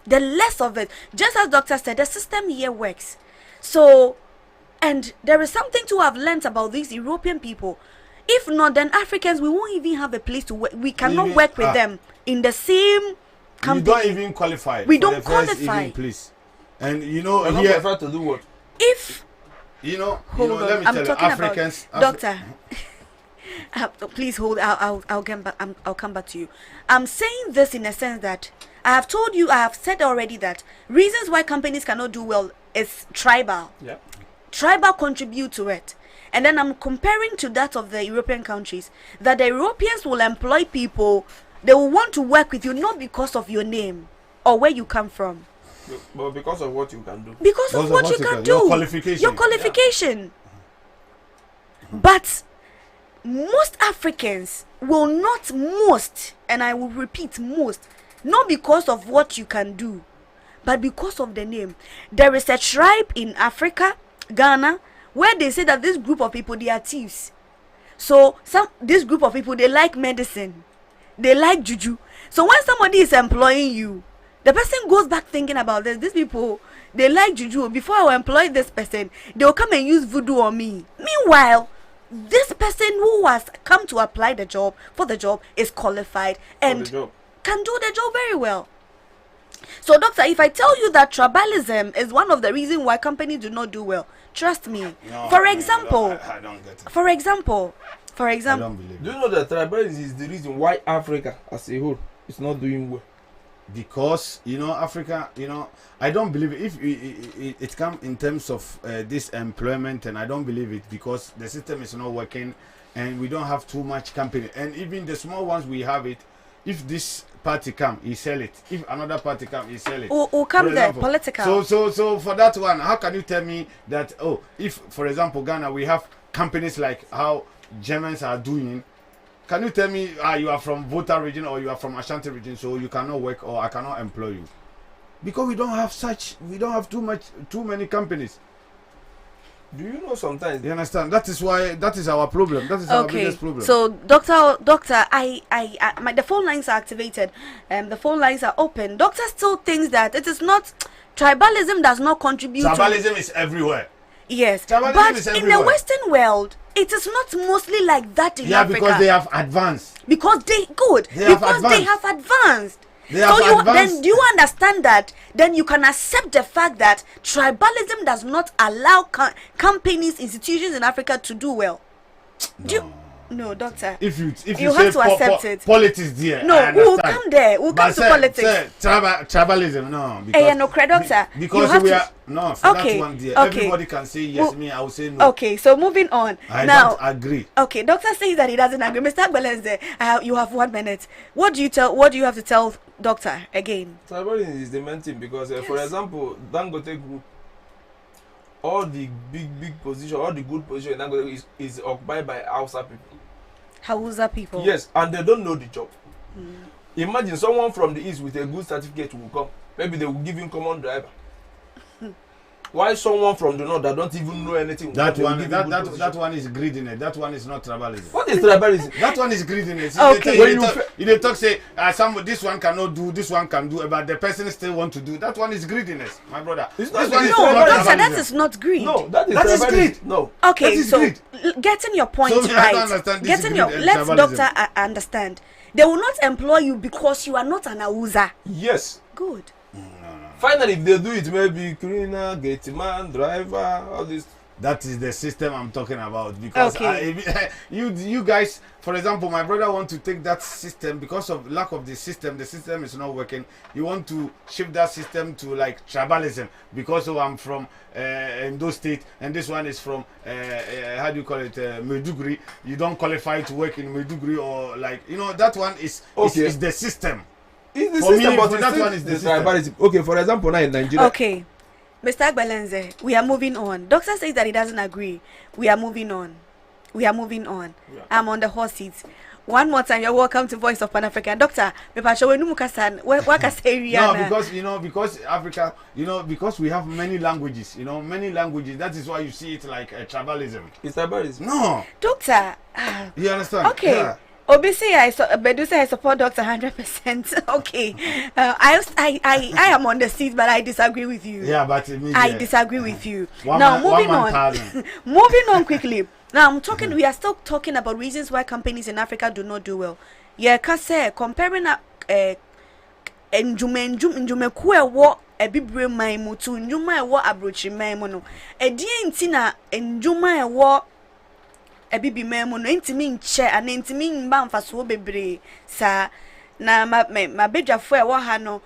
The less of it. Just as Doctor said, the system here works. So, and there is something to have learnt about these European people. If not, then Africans, we won't even have a place to work. We cannot work with them in the same company. We don't even qualify. We don't qualify. Please. And you know, here to do what? If let me tell you, Africans. Doctor. Please hold. I'll come back. I'll come back to you. I'm saying this in a sense that I have told you. I have said already that reasons why companies cannot do well is tribal. Yeah. Tribal contribute to it, and then I'm comparing to that of the European countries. That the Europeans will employ people. They will want to work with you not because of your name or where you come from, but because of what you can do. Because of what you can do. Your qualification. Your qualification. Yeah. But most Africans will not, and I will repeat, not because of what you can do, but because of the name. There is a tribe in Africa, Ghana, where they say that this group of people, they are thieves. So this group of people, they like medicine, they like juju. So when somebody is employing you, the person goes back thinking about this. These people, they like juju. Before I will employ this person, they will come and use voodoo on me. Meanwhile, this person who has come to apply for the job is qualified and can do the job very well. So, Doctor, if I tell you that tribalism is one of the reasons why companies do not do well, trust me. No, for example, I don't get it. For example, I don't believe do you know that tribalism is the reason why Africa as a whole is not doing well? Because Africa, I don't believe it. If it comes in terms of this employment, and I don't believe it because the system is not working and we don't have too much company, and even the small ones we have it. If this party come, he sell it. If another party come, he sell it. Or come there, political. So for that one, how can you tell me that? Oh, if for example Ghana, we have companies like how Germans are doing. Can you tell me you are from Volta region or you are from Ashanti region, so you cannot work or I cannot employ you? Because we don't have too many companies. Do you know sometimes? You understand? That is our problem. That is our biggest problem. So, Doctor, the phone lines are activated. The phone lines are open. Doctor still thinks that it is not tribalism does not contribute. Tribalism is everywhere. Yes, tribalism but is in the Western world, it is not mostly like that in Africa. Yeah, because they have advanced. Because they have advanced. Then do you understand that? Then you can accept the fact that tribalism does not allow companies, institutions in Africa to do well. No, Doctor. If you have to accept it. Politics there. No, we'll come there. We'll come to politics. Tribalism, no. Doctor. Because we are that one there. Everybody can say yes. I will say no. Okay, so moving on. I don't agree. Okay, Doctor says that he doesn't agree. Mr. Agbalenze, you have 1 minute. What do you have to tell Doctor again? Tribalism is the main thing because, for example, Dangote Group, all the big position, all the good position in Dangote is occupied by Hausa people. Yes, and they don't know the job. Imagine someone from the east with a good certificate will come. Maybe they will give him common driver. Why someone from the north that don't even know anything? That one is greediness. That one is not tribalism. What is tribalism? That one is greediness. Okay. You talk say this one cannot do, this one can do, but the person still want to do. That one is greediness, my brother. It's This not one is No, not doctor, tribalism. that is not greed. No, that That is tribalism. greed. No. Okay, That is so greed. getting your point So, I don't right. understand this Getting your greed and let's tribalism. doctor understand. They will not employ you because you are not an Awuza. Yes. Good. Finally, if they do it, maybe cleaner, gate man, driver, all this. That is the system I'm talking about. Because Okay. you guys, for example, my brother want to take that system because of lack of the system is not working. You want to shift that system to like tribalism because I'm from Endo State and this one is from how do you call it, Maiduguri. You don't qualify to work in Maiduguri or like that one is the system. It's the For system, me, but for it's that still one is the the system. tribalism. Okay, for example, now in Nigeria. Okay. Mr. Agbalenze, we are moving on. Doctor says that he doesn't agree. We are moving on. Yeah. I'm on the hot seat. One more time, you're welcome to Voice of Pan Africa. Doctor, No, because Africa, because we have many languages, that is why you see it like a tribalism. It's tribalism. No, Doctor, you understand? okay. Yeah. Obviously, Bedu say I support Doctor 100%. Okay, I am on the seat, but I disagree with you. Yeah, but I disagree with you. One Now man- moving one man on. thousand. Moving on quickly. Now I'm talking. We are still talking about reasons why companies in Africa do not do well. Yeah, cause comparing enjume kuwe wo ebibre man mu to njuma wo abrochi man mu no. Edie nti na enjuma wo ebibi man mu no ntimi nche ana ntimi mba mfaso bebre sa na ma bedwafo e wo ha no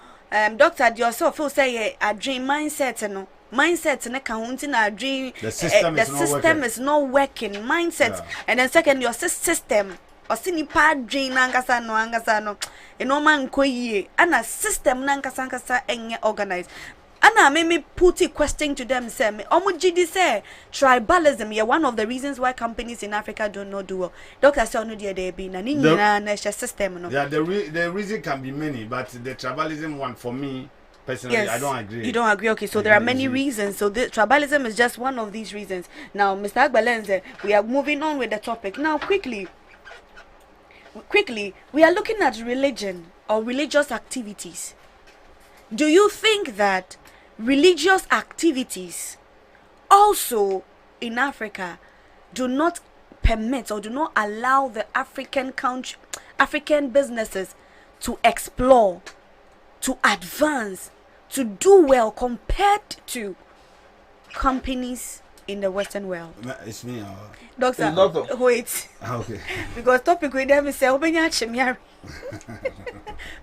doctor de yourself feel say a dream mindset no. Mindset ne ka hunti na dream The system is not working. Mindset Yeah. and then second your system osini pa dream angasa no eno man koyie ana system na angasa enye organized ana me put a question to them say me omugidi say tribalism yeah one of the reasons why companies in Africa do not do well. Doctor say no there be na ni nyina na system no. Yeah, the reason can be many, but the tribalism one for me personally, Yes. I don't agree. You don't agree? Okay, so there are many reasons. So the tribalism is just one of these reasons. Now, Mr. Agbalenze, we are moving on with the topic. Now, quickly, we are looking at religion or religious activities. Do you think that religious activities also in Africa do not permit or do not allow the African businesses to explore, to advance, to do well compared to companies in the Western world? It's me. Doctor, It's doctor. wait. Okay. Because topic with them is say, Mr.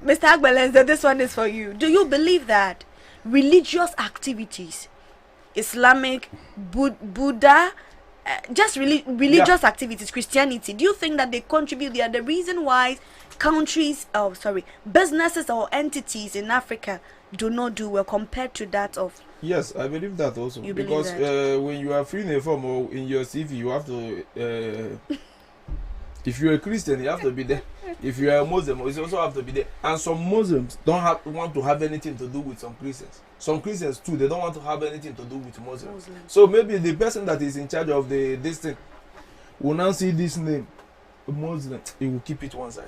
Agbalenze, this one is for you. Do you believe that religious activities, Islamic, Buddha, just religious activities, Christianity, do you think that they contribute? They are the reason why businesses or entities in Africa do not do well compared to that of? Yes, I believe that also. You believe because that? when you are filling a form or in your CV, you have to. If you're a Christian, you have to be there. If you are a Muslim, you also have to be there. And some Muslims don't want to have anything to do with some Christians. Some Christians too, they don't want to have anything to do with Muslims. So maybe the person that is in charge of this thing will now see this name, Muslim, he will keep it one side.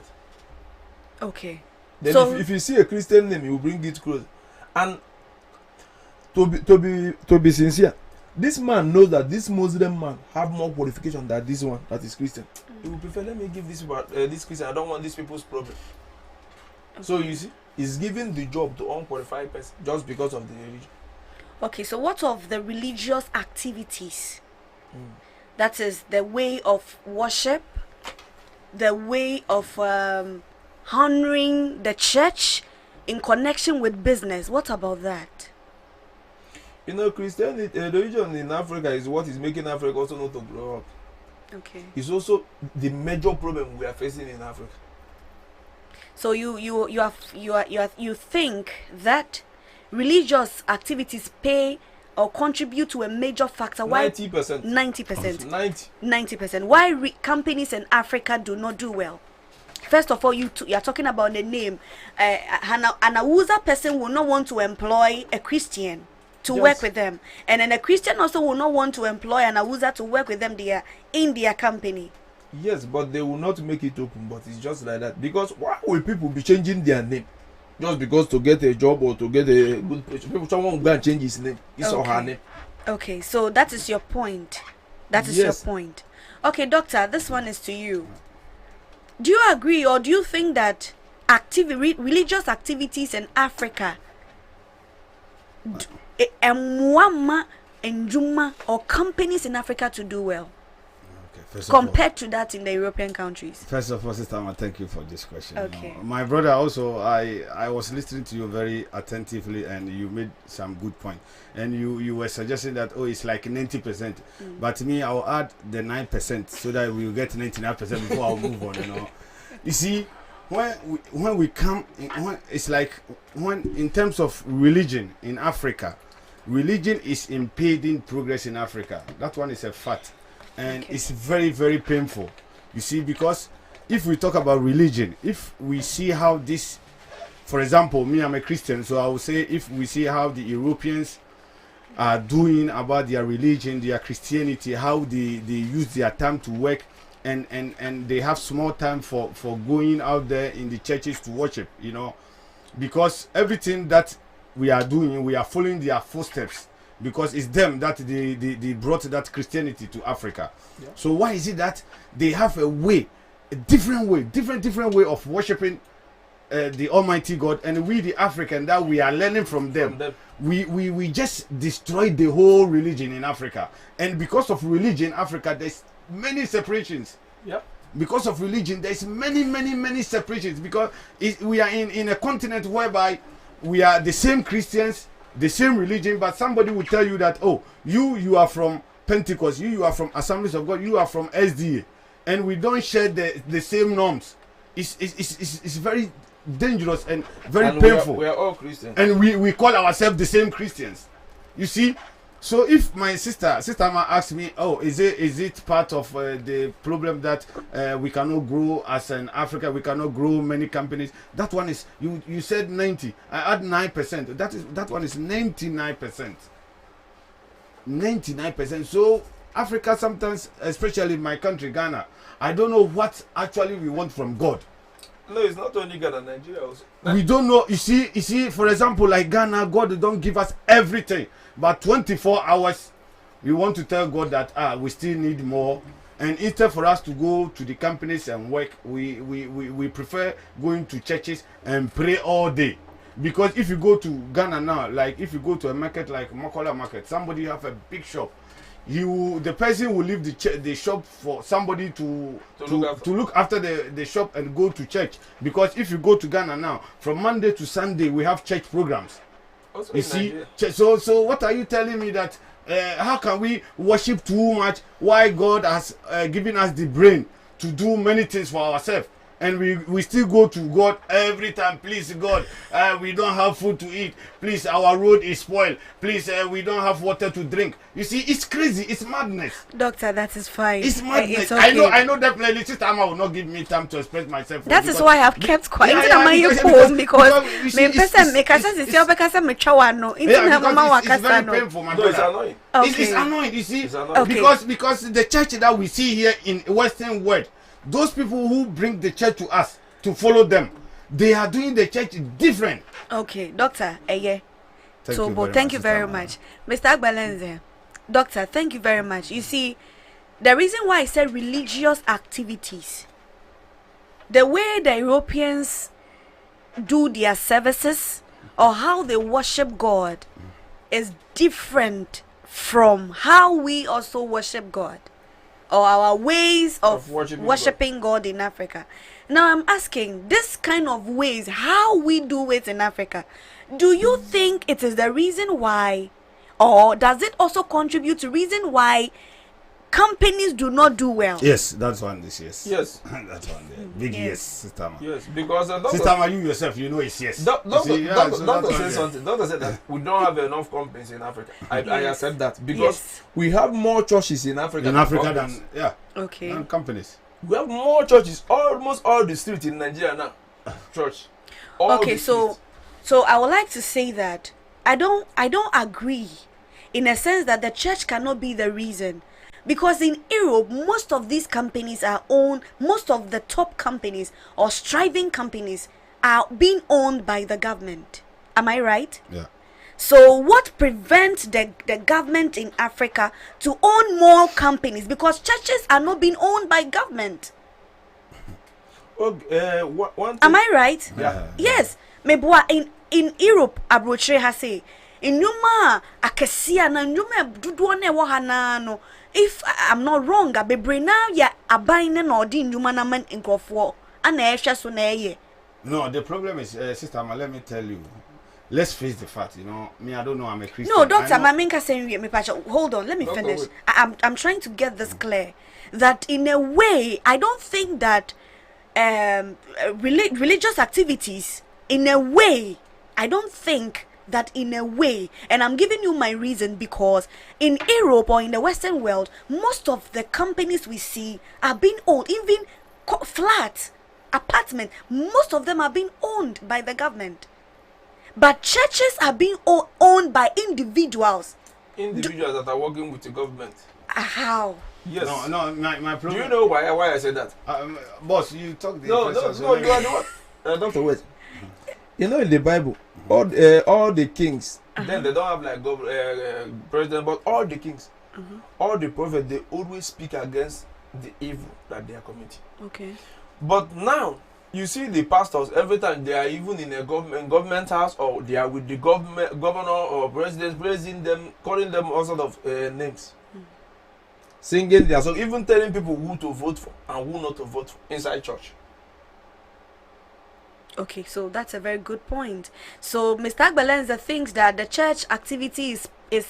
Okay. Then So- if you see a Christian name, he will bring it close. And to be sincere, this man knows that this Muslim man have more qualification than this one that is Christian. He will prefer, let me give this Christian. I don't want these people's problem. So you see, he's giving the job to unqualified person just because of the religion. Okay, so what of the religious activities? That is the way of worship, the way of honoring the church in connection with business. What about that? You know, Christianity, the religion in Africa is what is making Africa also not to grow up. Okay. It's also the major problem we are facing in Africa. So you think that religious activities pay or contribute to a major factor why 90%. 90%. 90. 90%. Why companies in Africa do not do well? First of all, you are talking about the name. An Awuza person will not want to employ a Christian. to work with them. And then a Christian also will not want to employ an Awusa to work with them in their company. Yes, but they will not make it open, but it's just like that. Because why will people be changing their name? Just because to get a job or to get a good position. People, someone will go and change his name. His or her name. Okay, so that is your point. That is your point. Okay, doctor, this one is to you. Do you agree or do you think that religious activities in Africa or companies in Africa to do well compared to that in the European countries? First of all, Sister Ama, thank you for this question. Okay. My brother, also, I was listening to you very attentively, and you made some good point. And you were suggesting that it's like 90%, but me, I'll add the 9% so that we'll get 99% before I'll move on. You see, when we come, it's like in terms of religion in Africa, religion is impeding progress in Africa. That one is a fact. And it's very, very painful. You see, because if we talk about religion, if we see how this, for example, me, I'm a Christian, so I would say if we see how the Europeans are doing about their religion, their Christianity, how they use their time to work, and they have small time for going out there in the churches to worship, because everything that we are doing, we are following their footsteps. Because it's them that they brought that Christianity to Africa. Yeah. So why is it that they have a different way of worshiping the Almighty God, and we the African that we are learning from them. We just destroyed the whole religion in Africa, and because of religion, Africa there's many separations. Yeah. Because of religion, there's many separations, because we are in a continent whereby we are the same Christians, the same religion, but somebody will tell you that, you are from Pentecost, you are from Assemblies of God, you are from SDA, and we don't share the same norms. It's very dangerous and very painful. We are all Christians, and we call ourselves the same Christians. You see, so if my sister asks me, is it part of the problem that we cannot grow as an Africa, we cannot grow many companies? That one is, you said 90, I add 9%. That one is 99%. 99%. So Africa sometimes, especially my country Ghana, I don't know what actually we want from God. No, it's not only Ghana, Nigeria also. We don't know. You see, for example, like Ghana, God don't give us everything. But 24 hours, we want to tell God that we still need more. And instead for us to go to the companies and work, we prefer going to churches and pray all day. Because if you go to Ghana now, like if you go to a market like Makola Market, somebody have a big shop. The person will leave the shop for somebody to look after the shop and go to church. Because if you go to Ghana now, from Monday to Sunday, we have church programs. Also you see, so what are you telling me that how can we worship too much? Why God has given us the brain to do many things for ourselves, and we still go to God every time? Please, God, we don't have food to eat. Please, our road is spoiled. Please, we don't have water to drink. You see, it's crazy. It's madness. Doctor, that is fine. It's madness. It's okay. I know definitely Sister Ama will not give me time to express myself. That is why I have kept quiet. Because it's very painful, my brother. It's annoying, you see. Because the church that we see here in Western world, those people who bring the church to us to follow them, they are doing the church different. Okay, Doctor, thank you very much. Mr. Agbalenze, Doctor, thank you very much. You see, the reason why I said religious activities, the way the Europeans do their services or how they worship God is different from how we also worship God, or our ways of worshiping God in Africa. Now I'm asking, this kind of ways, how we do it in Africa, do you think it is the reason why, or does it also contribute to reason why companies do not do well? Yes, that's one. Yes. Yes. That's one. Big yes, Sister Ama. Yes, because Sister Ama, you yourself, you know it's yes. Doctor said something. Doctor said that we don't have enough companies in Africa. I accept that, because we have more churches in Africa. Than companies. We have more churches. Almost all the streets in Nigeria now, church. So I would like to say that I don't agree in a sense that the church cannot be the reason. Because in Europe, most of these companies are owned, most of the top companies or striving companies are being owned by the government. Am I right? Yeah. So what prevents the government in Africa to own more companies? Because churches are not being owned by government. Okay, one thing, Am I right? Yeah. Yes. Mebua in Europe, abrochre has say, in Numa akesia na Numa duduane wahana no. If I'm not wrong, I be brina ya abaine no di Numa na man inkofo. Ana esha so na ye. No, the problem is, Sister Ma, let me tell you. Let's face the fact, you know. Me, I don't know. I'm a Christian. No, Doctor, Maminka saying me, hold on. Let me Doctor, finish. wait. I'm trying to get this clear. That in a way, I don't think that religious activities, in a way, I don't think that in a way, and I'm giving you my reason, because in Europe or in the Western world, most of the companies we see are being owned, even flats, apartments, most of them are being owned by the government. But churches are being owned by individuals. Individuals that are working with the government. How? Yes. No, my problem. Do you know why I said that? Boss, you talk the No, first you are the one. Doctor, wait. You know, in the Bible, all the kings, then they don't have like president, but all the kings, all the prophets, they always speak against the evil that they are committing. Okay. But now, you see the pastors, every time they are even in a government house, or they are with the governor or president, praising them, calling them all sort of names. Singing their song, even telling people who to vote for and who not to vote for inside church. Okay, so that's a very good point. So Mr. Agbalenza thinks that the church activity is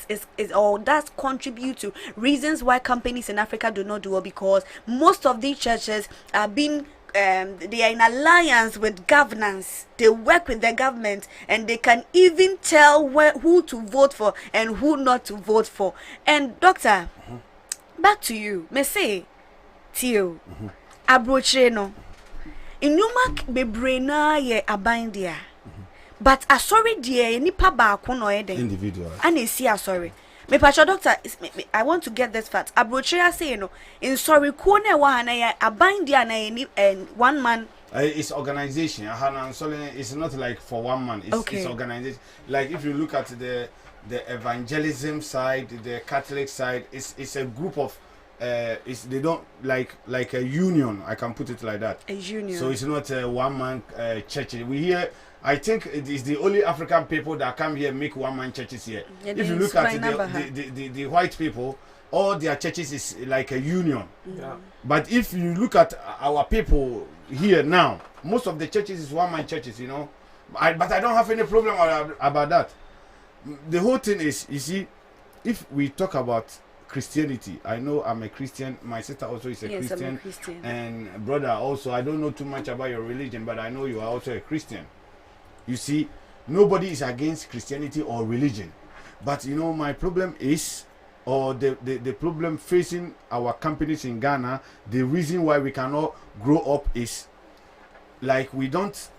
or does contribute to reasons why companies in Africa do not do well, because most of these churches are being they are in alliance with governance. They work with the government, and they can even tell who to vote for and who not to vote for. And Doctor, back to you. Me say, Tio, abrochre no. Inuma bebrena ye abandia. But asori die nipa baako no eden. Individual. Ana esi asori. Me pacho doctor, I want to get this fact. Abrochre say no. In sorry ko na wa na ye abandia na ye one man. It's organization. It's not like for one man. It's organization. Like if you look at the evangelism side, the Catholic side, it's a group of they don't like a union. I can put it like that. A union. So it's not a one man church. We here. I think it is the only African people that come here make one man churches here. If you look at the white people, all their churches is like a union. Yeah. But if you look at our people here now, most of the churches is one man churches, you know. But I don't have any problem about that. The whole thing is, you see, if we talk about Christianity, I know I'm a Christian. My sister also is a Christian. I'm a Christian. And brother also, I don't know too much about your religion, but I know you are also a Christian. You see, nobody is against Christianity or religion. But you know, my problem is, or the problem facing our companies in Ghana, the reason why we cannot grow up is like we don't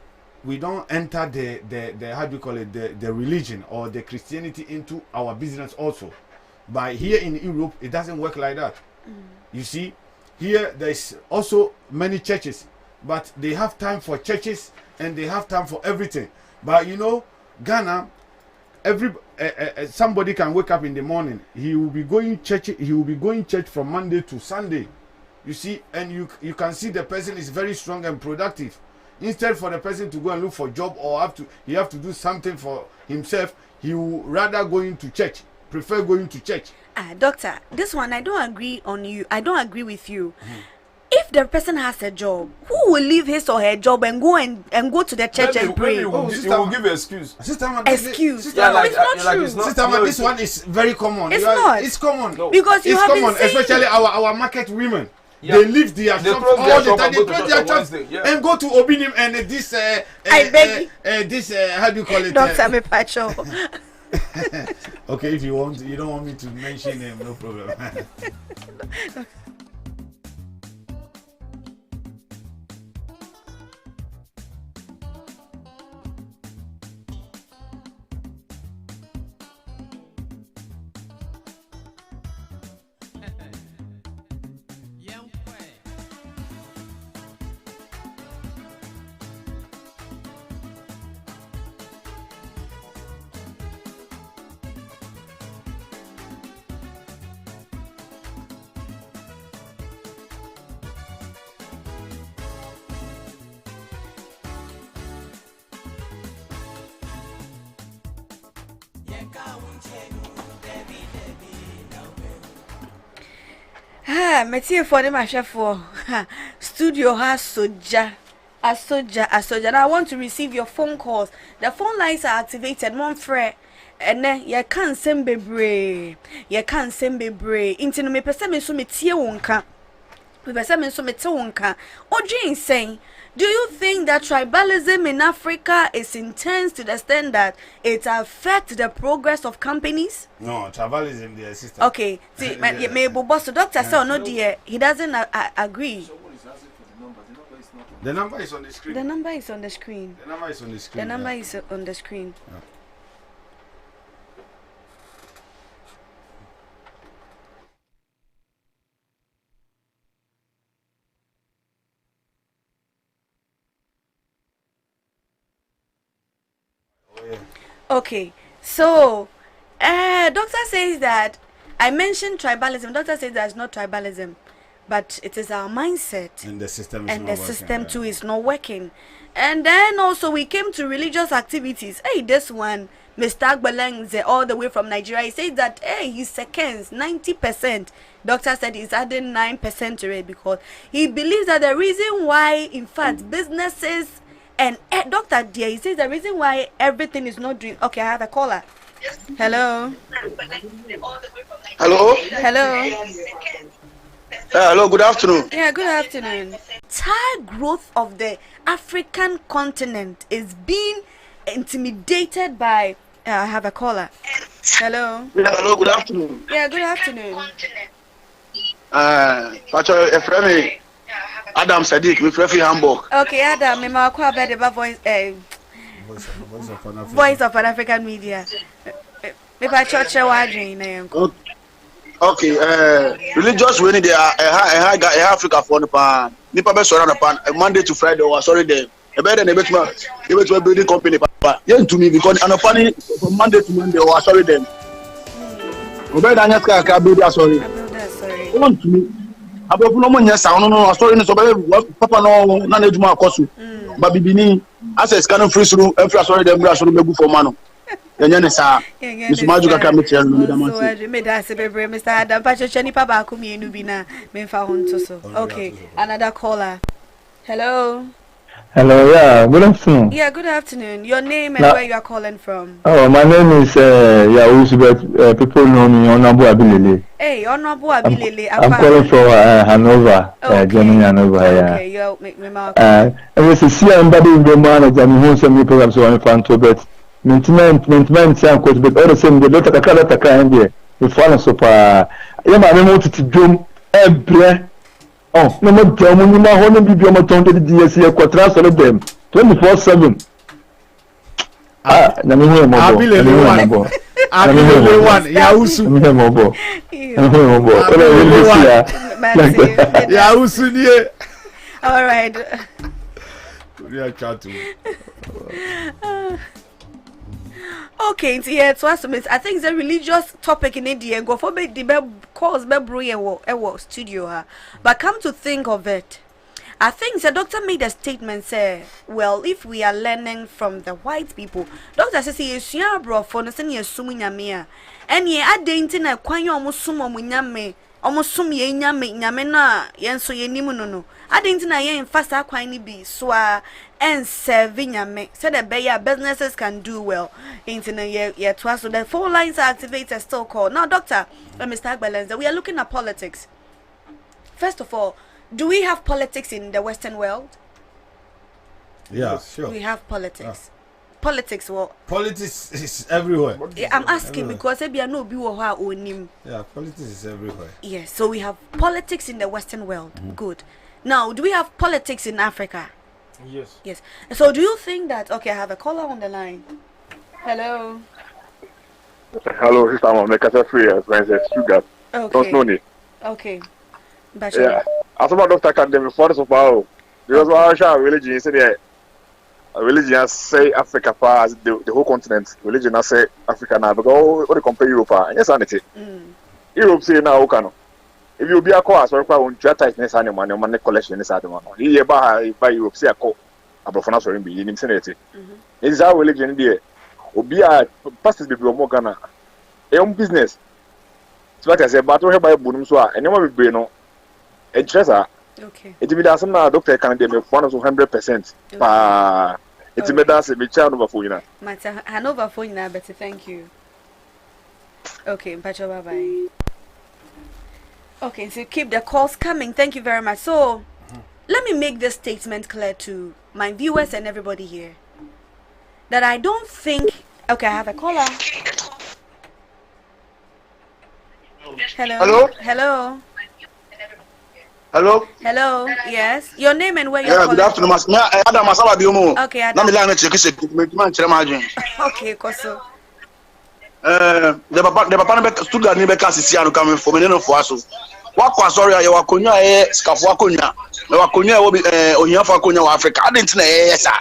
enter the how do you call it, the religion or the Christianity into our business also. But here in Europe, it doesn't work like that. You see, here there's also many churches, but they have time for churches and they have time for everything. But you know, Ghana, somebody can wake up in the morning, he will be going church from Monday to Sunday. You see, and you can see the person is very strong and productive. Instead for the person to go and look for a job or he have to do something for himself, he will rather prefer going to church. Doctor, this one I don't agree on you. I don't agree with you. If the person has a job, who will leave his or her job and go to the church and pray? He will give an excuse. Excuse. Yeah, No, it's not true. Sister, this one is very common. It's not. It's common. No. Because you It's have common, been saying especially our market women. Yeah. They leave their They shops close their all the shop time. and They go to close church their on shops Wednesday, yeah. and go to Obinim and this I beg this how do you call it? Doctor Mepacho. Okay, if you don't want me to mention him, no problem. Metie for the chef for studio has soja. Now I want to receive your phone calls. The phone lines are activated. Mon frère. And then you can't send bebre. Into me person me so me tie wonka. Me person me so me tie wonka. Oji saying, do you think that tribalism in Africa is intense to the extent that it affects the progress of companies? No, tribalism the system. Okay, see, me boss doctor say no dear, he doesn't agree. The number is on the screen. The number is on the screen. The number is on the screen. The number is on the screen. Yeah. Okay, so doctor says that I mentioned tribalism. Doctor says there's not tribalism, but it is our mindset, And the system is and not the working, system yeah. too is not working. And then also we came to religious activities. Hey, this one, Mr. Agbalang, all the way from Nigeria, he says that he seconds 90%. Doctor said he's adding 9% to it because he believes that the reason why, in fact, businesses and Doctor dear, he says the reason why everything is not doing. Okay, I have a caller. Hello. Hello. Hello. Good afternoon. Yeah, good afternoon. Entire growth of the African continent is being intimidated by. I have a caller. Hello. Hello. Good afternoon. Yeah, good afternoon. Efremi Adam Sadiq, with Refi Hamburg. Okay, Adam, I'm voice of an African media. Okay, religious when they are Africa for the pan. Nipa be surround the pan Monday to Friday or sorry them. A better than a building company. Yeah, to me because an funny from Monday to Monday or sorry them. Obey Daniel Kaka build sorry. Want to me. Above no one yes sound no story no so papa no na ejuma akosu. But bibini as a scan free through every sorry them grass no be for mano. Yanya sa Mr. Majuka ka metia no so me da se bebre Mr. Adam pa chani pa ba ko mienu bi na me fa honto so. Okay, another caller. Hello. Hello, yeah, good afternoon. Yeah, good afternoon. Your name and where you are calling from? Oh, my name is Yahusbet. People know me, Honorable Abilele. Hey, Honorable Abilele. I'm calling from Hanover, Germany, Hanover. Okay, yeah. Make me mark. And it's a see everybody in the man of the whole semi programs so I'm fan to bet. Maintenance, I'm quite but all the same, the letter Kakaka in there. We follow so far. Yeah, I wanted to do every. Oh, no more German, you know, only be your motor to the DSC, quatrass of them 24/7. All right. Okay, yeah, so I think it's a religious topic in India. Go for the calls be studio. But come to think of it, I think the doctor made a statement say, well, if we are learning from the white people, doctor says he is bro for no send you sumunyamia. And ye add the internet kwan yo musumo munyame. Almost ye nyame na yen so ye nimu no. I didn't know ye in faster quine be swa and serving yame. Said that businesses can do well. Internet ye twice so the phone lines are activated still call. Now, Doctor, Mr. Agbalenza, we are looking at politics. First of all, do we have politics in the Western world? Yeah, sure. We have politics. Politics what? Politics is everywhere. I'm asking because there no be onim. Yeah, politics is everywhere. Yes, so we have politics in the Western world. Good. Now, do we have politics in Africa? Yes. Yes. So do you think that I have a caller on the line. Hello. Hello, sister, I'm a free as I said sugar. Okay. Don't know it. Okay. Yeah. As about Dr. Academy for the power. Because I shall religion say that religion say Africa far as the whole continent. Religion say Africa now because what they compare Europe. Yes, sanity. Europe say now okay. If you be a call as well, on your tightness and your money collection is at the one. You buy Europe say a call. Above for be in insanity. Is our religion there? Obia pastors be more Ghana. Own business. So like I said, but we have by Bunum so and you want be no. A treasure. Okay. It be that some doctor can be 100%. It's be that be child over for you now. Matter Hanover phone now, Betty. Thank you. Okay, Pacho, bye bye. Okay, so keep the calls coming. Thank you very much. So, let me make this statement clear to my viewers and everybody here that I don't think. Okay, I have a caller. Hello. Hello. Hello. Hello. Hello. Yes. Your name and where you're Yeah, calling good afternoon. from? Adam Masaba Biomo. Okay, Adam. Na me lang check man chere ma adwen. Okay, Koso. The papa no be studio ni be ka sisi anu coming for me no for aso. Wa kwa sorry ya wa konwa skafo akonwa. Na wa konwa wo bi ohiafo akonwa wa Africa. Adent na sa.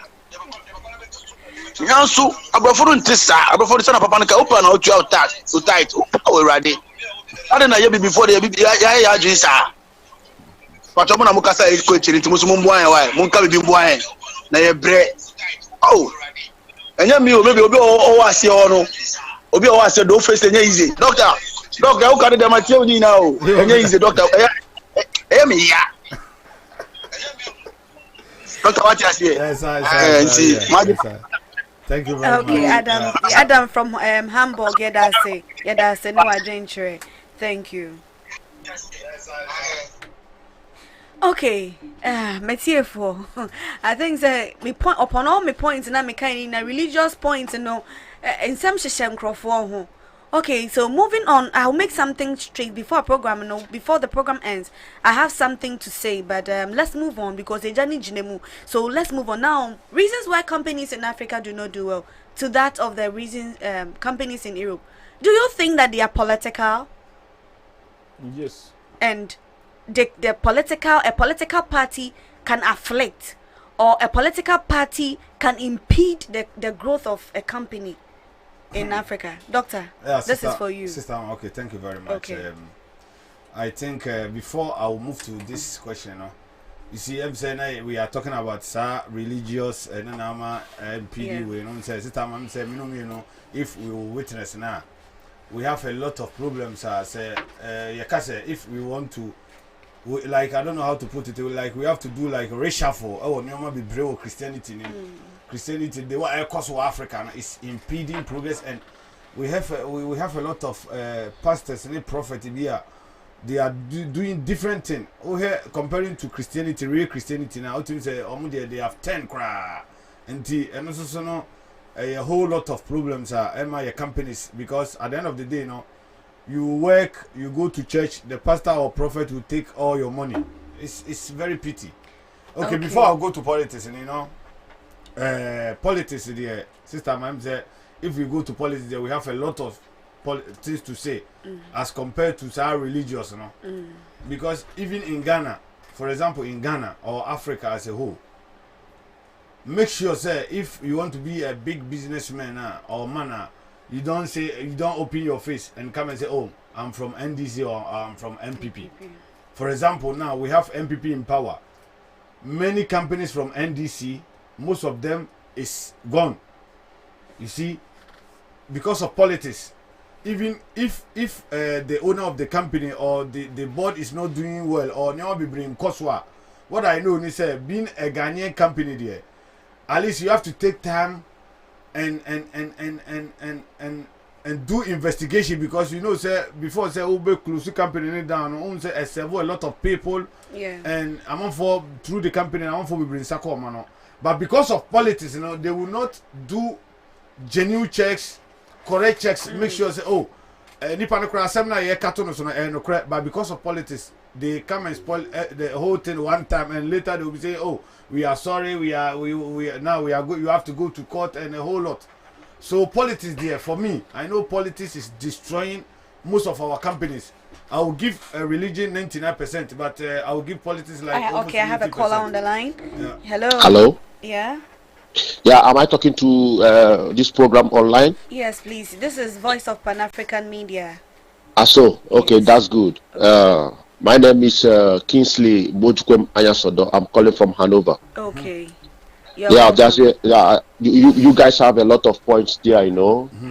Nyansu abrofo ntisa, abrofo ntisa na papa no ka open na otu out tight. O rade. Adent na ye bi before the ya adwen sa. Pato mo na mo kasa ko echiri nti mo so mo mbo an wa mo nka bi mbo an na ye bre. Oh. Enya mi obi o wa se o no. Obi o wa se do face enya easy. Doctor, o ka de ma tie oni na o. Enya easy doctor. Me ya. Doctor what you say? Yes, thank you very much. Okay, Adam from Hamburg. Yeah, that's it. No adventure. Thank you. Okay, for I think that me point upon all my points and me kind in a religious point, you know, in some shishem crofo. Okay, so moving on, I'll make something straight before program, you know, before the program ends. I have something to say, but let's move on because they just need. So let's move on now. Reasons why companies in Africa do not do well to that of the reasons companies in Europe. Do you think that they are political? Yes. And a political party can afflict, or a political party can impede the growth of a company in Africa. Doctor, yeah, this is for you. Sister, okay, thank you very much. Okay. I think before I will move to this question, you see, I'm saying we are talking about religious and MPD. We don't say, Sister, I'm saying, you know, if we will witness now, we have a lot of problems. If we want to. Like I don't know how to put it. Like we have to do like reshuffle. Oh, no, be brave Christianity. Christianity, the way across Africa is impeding progress, and we have a lot of pastors and prophets here. They are doing different things. Oh, here comparing to Christianity, real Christianity now. Say, they have 10 cra, and also no a whole lot of problems are your companies because at the end of the day, you work, you go to church, the pastor or prophet will take all your money. It's very pity. Okay, before I go to politics, politics there, Sister Ma'am said, if we go to politics there, we have a lot of things to say as compared to our religious, because even in Ghana, for example, in Ghana or Africa as a whole, make sure, say, if you want to be a big businessman or man, you don't open your face and come and say, oh, I'm from NDC or I'm from MPP. For example, now we have MPP in power. Many companies from NDC, most of them is gone. You see, because of politics. Even if the owner of the company or the board is not doing well or never be bringing Koswa, what I know is being a Ghanaian company there, at least you have to take time and do investigation because say before say Ube close company down say serve a lot of people and I'm for through the company I'm for we bring Sako mano. But because of politics, they will not do genuine checks, correct checks, make sure say nipa no kra asem na ye kato no so no correct, but because of politics they come and spoil the whole thing one time and later they will be saying, oh, we are sorry, we now we are good, you have to go to court and a whole lot. So politics there for me, I know politics is destroying most of our companies. I will give a religion 99%, but I will give politics like okay, I have a caller on the line. Yeah. Hello. Yeah. Yeah, am I talking to this program online? Yes, please. This is Voice of Pan-African Media. So okay, yes. That's good. My name is Kingsley Bojukwem Ayasodo. I'm calling from Hanover. Okay. Yeah, that's it. Yeah, you guys have a lot of points there. I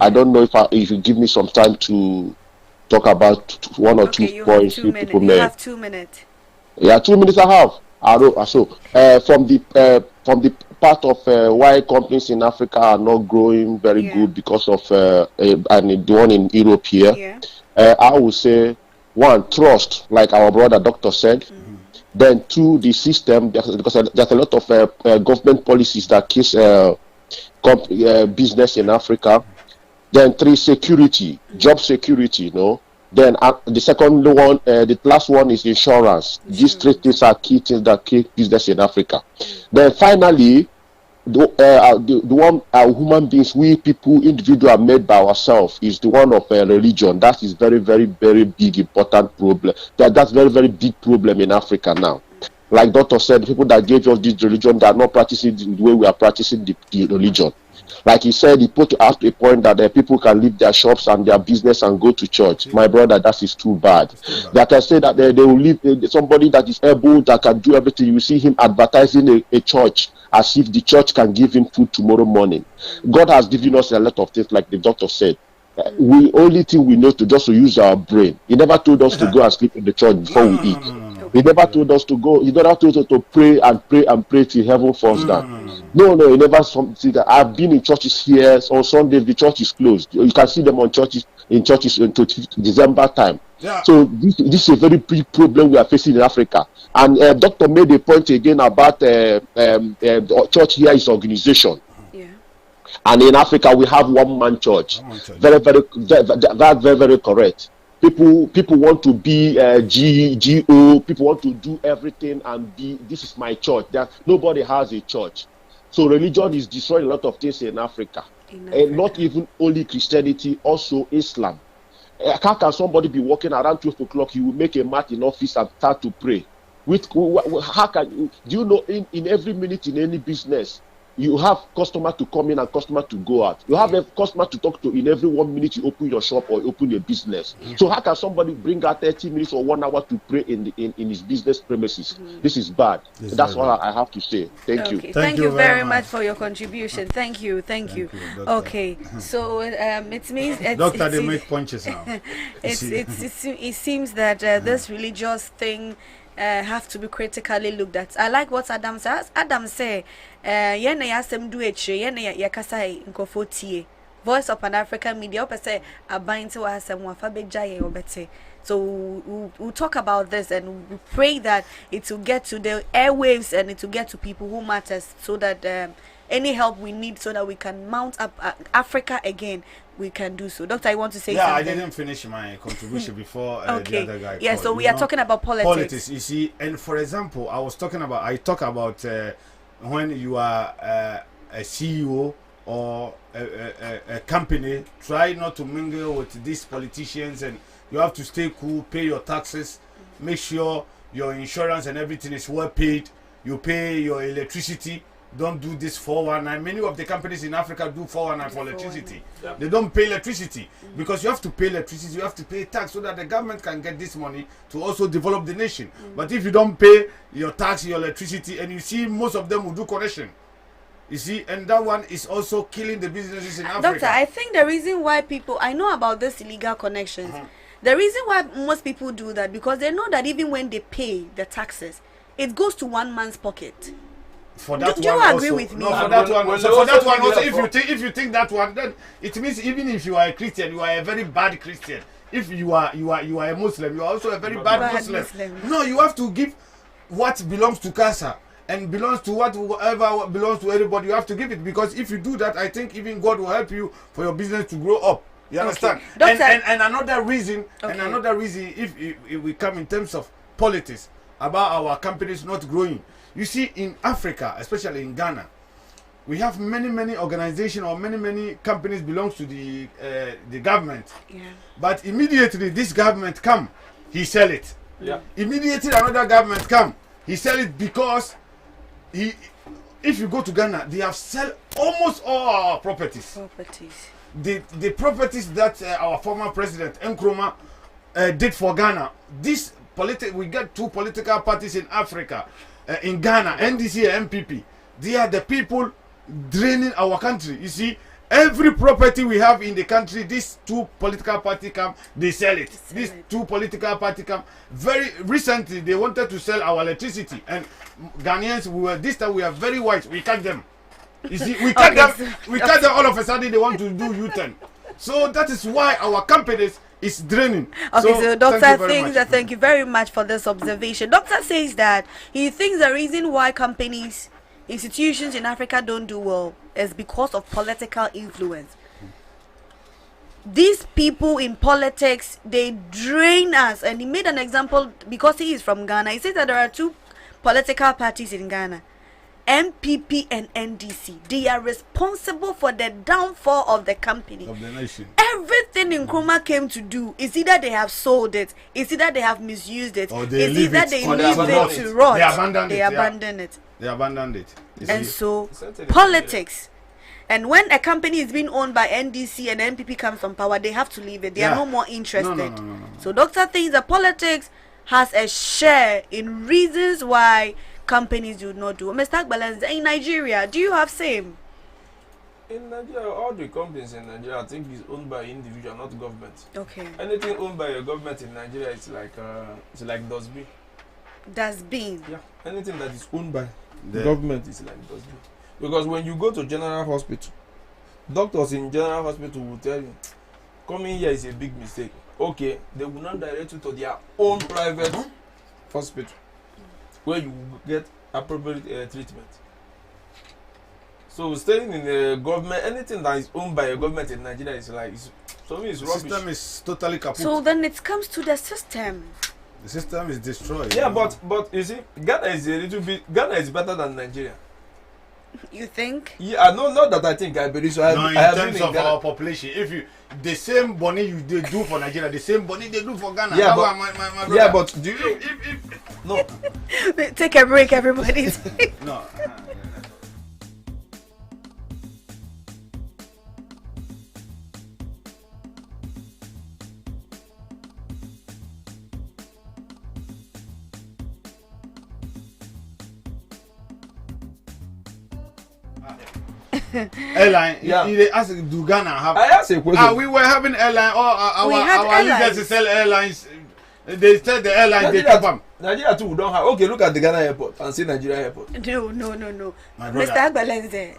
don't know if you give me some time to talk about one or two points you people made. You have 2 minutes. Yeah, 2 minutes I have. So from the part of why companies in Africa are not growing very good because of and the one in Europe here, I would say, one, trust, like our brother doctor said. Then two, the system, because there's a lot of government policies that kills business in Africa. Then three, security, job security, Then the second one, the last one is insurance. These three things are key things that kill business in Africa. Then finally, the one human beings, we people, individual, are made by ourselves is the one of religion. That is very, very, very big, important problem. That's very, very big problem in Africa now. Like Doctor said, people that gave us this religion, they are not practicing the way we are practicing the religion. Like he said, he put out a point that people can leave their shops and their business and go to church. My brother, that is too bad. That I say that they will leave somebody that is able, that can do everything. You see him advertising a church as if the church can give him food tomorrow morning. God has given us a lot of things, like the doctor said. We only thing we know to just to use our brain. He never told us to go and sleep in the church before we eat. He never told us to go. He never told us to pray and pray and pray till heaven falls down. No, he never see that. I've been in churches here on Sunday. The church is closed. You can see them in churches until December time. Yeah. So this is a very big problem we are facing in Africa. And Doctor made a point again about the church here is organization. And in Africa, we have one-man church. Very, very, that's very, very correct. People want to be GO. People want to do everything and be. This is my church. Nobody has a church. So religion is destroying a lot of things in Africa. And not even only Christianity, also Islam. How can somebody be walking around 12 o'clock? He will make a mat in office and start to pray. How can do you know in every minute in any business? You have customer to come in and customer to go out. You have a customer to talk to in every 1 minute you open your shop or open your business. So how can somebody bring out 30 minutes or 1 hour to pray in his business premises? This is bad. That's what I have to say. Thank you. Thank you very much for your contribution. Thank you. Okay, so it means Doctor, they make punches now. It seems that this religious thing have to be critically looked at. I like what Adam says. Adam say, yena yasem do eche, yena yakasa inkofotie. Voice of an African media, ope say abainte wa hasem wa fabeja ye obete. So we'll talk about this and we pray that it will get to the airwaves and it will get to people who matters, so that any help we need, so that we can mount up Africa again, we can do so. Doctor, I want to say something. I didn't finish my contribution before the other guy. Yeah, so we are talking about politics. You see, and for example, I talk about when you are a CEO or a company, try not to mingle with these politicians, and you have to stay cool, pay your taxes, make sure your insurance and everything is well paid, you pay your electricity. Don't do this 419. Many of the companies in Africa do 419 for electricity. Yeah. They don't pay electricity because you have to pay electricity, you have to pay tax, so that the government can get this money to also develop the nation. But if you don't pay your tax, your electricity, and you see most of them will do correction. You see, and that one is also killing the businesses in Africa. Doctor, I think the reason why I know about this illegal connections. The reason why most people do that, because they know that even when they pay the taxes, it goes to one man's pocket. For that do you agree with me? No, for that one. For that one also, if you think that one, then it means even if you are a Christian, you are a very bad Christian. If you are a Muslim, you are also a very bad Muslim. No, you have to give what belongs to Casa and belongs to whatever belongs to everybody. You have to give it, because if you do that, I think even God will help you for your business to grow up. You understand? And another reason, if we come in terms of politics about our companies not growing. You see, in Africa, especially in Ghana, we have many organizations or many companies belongs to the government. Yeah. But immediately this government come, he sell it. Yeah. Immediately another government come, he sell it, because if you go to Ghana, they have sell almost all our properties. The properties that our former president Nkrumah did for Ghana. We get two political parties in Africa. In Ghana, NDC and MPP, They are the people draining our country. You see, every property we have in the country, these two political parties come, they sell it. These two political parties come. Very recently, they wanted to sell our electricity, and Ghanaians, this time we are very wise. We cut them. You see, we cut them. We cut them all of a sudden. They want to do U-turn. So that is why our companies is draining. Okay, so doctor thinks that, thank you very much for this observation. Doctor says that he thinks the reason why companies, institutions in Africa don't do well is because of political influence. These people in politics, they drain us. And he made an example because he is from Ghana. He says that there are two political parties in Ghana, MPP and NDC. They are responsible for the downfall of the company, of the nation. Everything Nkrumah came to do is either they have sold it, is either they have misused it, or they is leave either it, they or leave it to rot. They abandoned They it. abandon it. They abandoned it. And so politics. And when a company is being owned by NDC and NPP comes from power, they have to leave it. They are no more interested. No. So doctor thinks that politics has a share in reasons why companies do not do. Mr. Agbalanze, in Nigeria, do you have same? In Nigeria, all the companies in Nigeria, I think, is owned by individual, not government. Okay. Anything owned by a government in Nigeria is like dustbin. Dustbin. Yeah. Anything that is owned by the government is like dustbin. Because when you go to general hospital, doctors in general hospital will tell you, coming here is a big mistake. Okay, they will not direct you to their own private hospital where you will get appropriate treatment. So staying in the government, anything that is owned by a government in Nigeria is like, so me it's rubbish. The system is totally kaput. So then it comes to the system. The system is destroyed. Yeah, but you see, Ghana is a little bit. Ghana is better than Nigeria. You think? Yeah, not that I think. I believe so. In terms of our population, if you the same money you do for Nigeria, the same money they do for Ghana. Yeah, but, but do you? No. Take a break, everybody. No. Airline, yeah. You ask, do Ghana have? I asked a question. We were having airline, or our leaders to sell airlines. They said the airlines Nigeria, they keep them. Nigeria too don't have. Okay, look at the Ghana airport and see Nigeria airport. No. Mr. Agbalanze,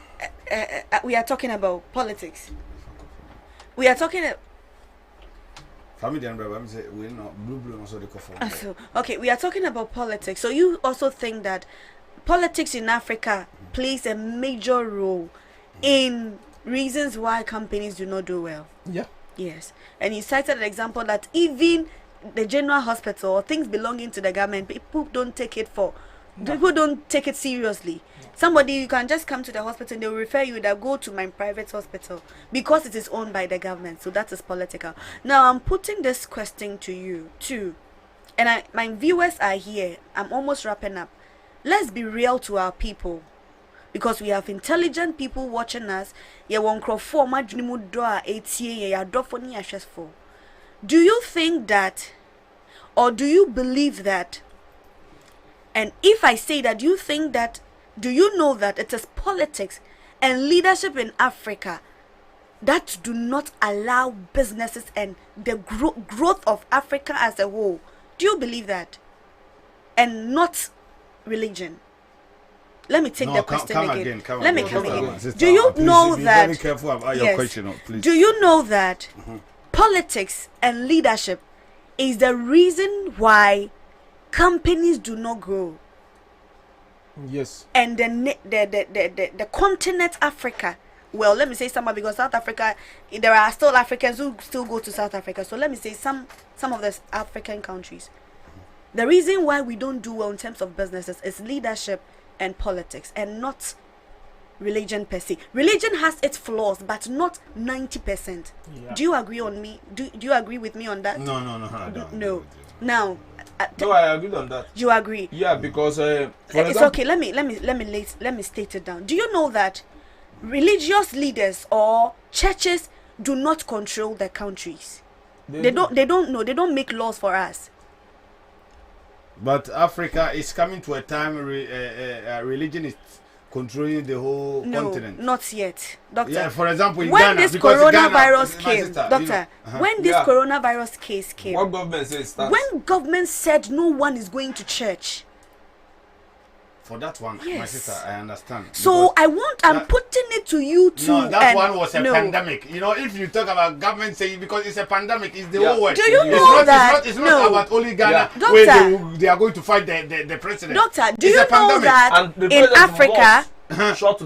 we are talking about politics. We are talking. Okay, we are talking about politics. So you also think that politics in Africa plays a major role in reasons why companies do not do well? Yeah. Yes. And you cited an example that even the general hospital or things belonging to the government, people don't take it seriously. Somebody, you can just come to the hospital and they will refer you that go to my private hospital because it is owned by the government. So that is political. Now I'm putting this question to you too, and my viewers are here. I'm almost wrapping up. Let's be real to our people, because we have intelligent people watching us. Do you think that, or do you believe that? And if I say that, you think that, do you know that it is politics and leadership in Africa that do not allow businesses and the growth of Africa as a whole? Do you believe that? And not religion. Let me take the question again. Let me come again. Do you know that? Be very careful about your question, please. Do you know that politics and leadership is the reason why companies do not grow? Yes. And the continent Africa. Well, let me say some, because South Africa, there are still Africans who still go to South Africa. So let me say some of the African countries. The reason why we don't do well in terms of businesses is leadership and politics, and not religion per se. Religion has its flaws, but not 90%. Yeah. Do you agree on me? Do you agree with me on that? No, I don't. No. Now, no, I agree on that. You agree? Yeah, because it's example, okay. Let me state it down. Do you know that religious leaders or churches do not control the countries? They don't make laws for us. But Africa is coming to a time religion is controlling the whole continent. Not yet, doctor. Yeah, for example, in when Ghana, this because coronavirus Ghana, came, sister, doctor, when this coronavirus case came, what government says that? when government said no one is going to church. For that one, my sister, I understand. So I'm putting it to you too. No, that one was a pandemic. You know, if you talk about government saying because it's a pandemic, it's the whole world. Do you know that? It's not about only Ghana Doctor, where they are going to fight the president. Doctor, do you know that in Africa?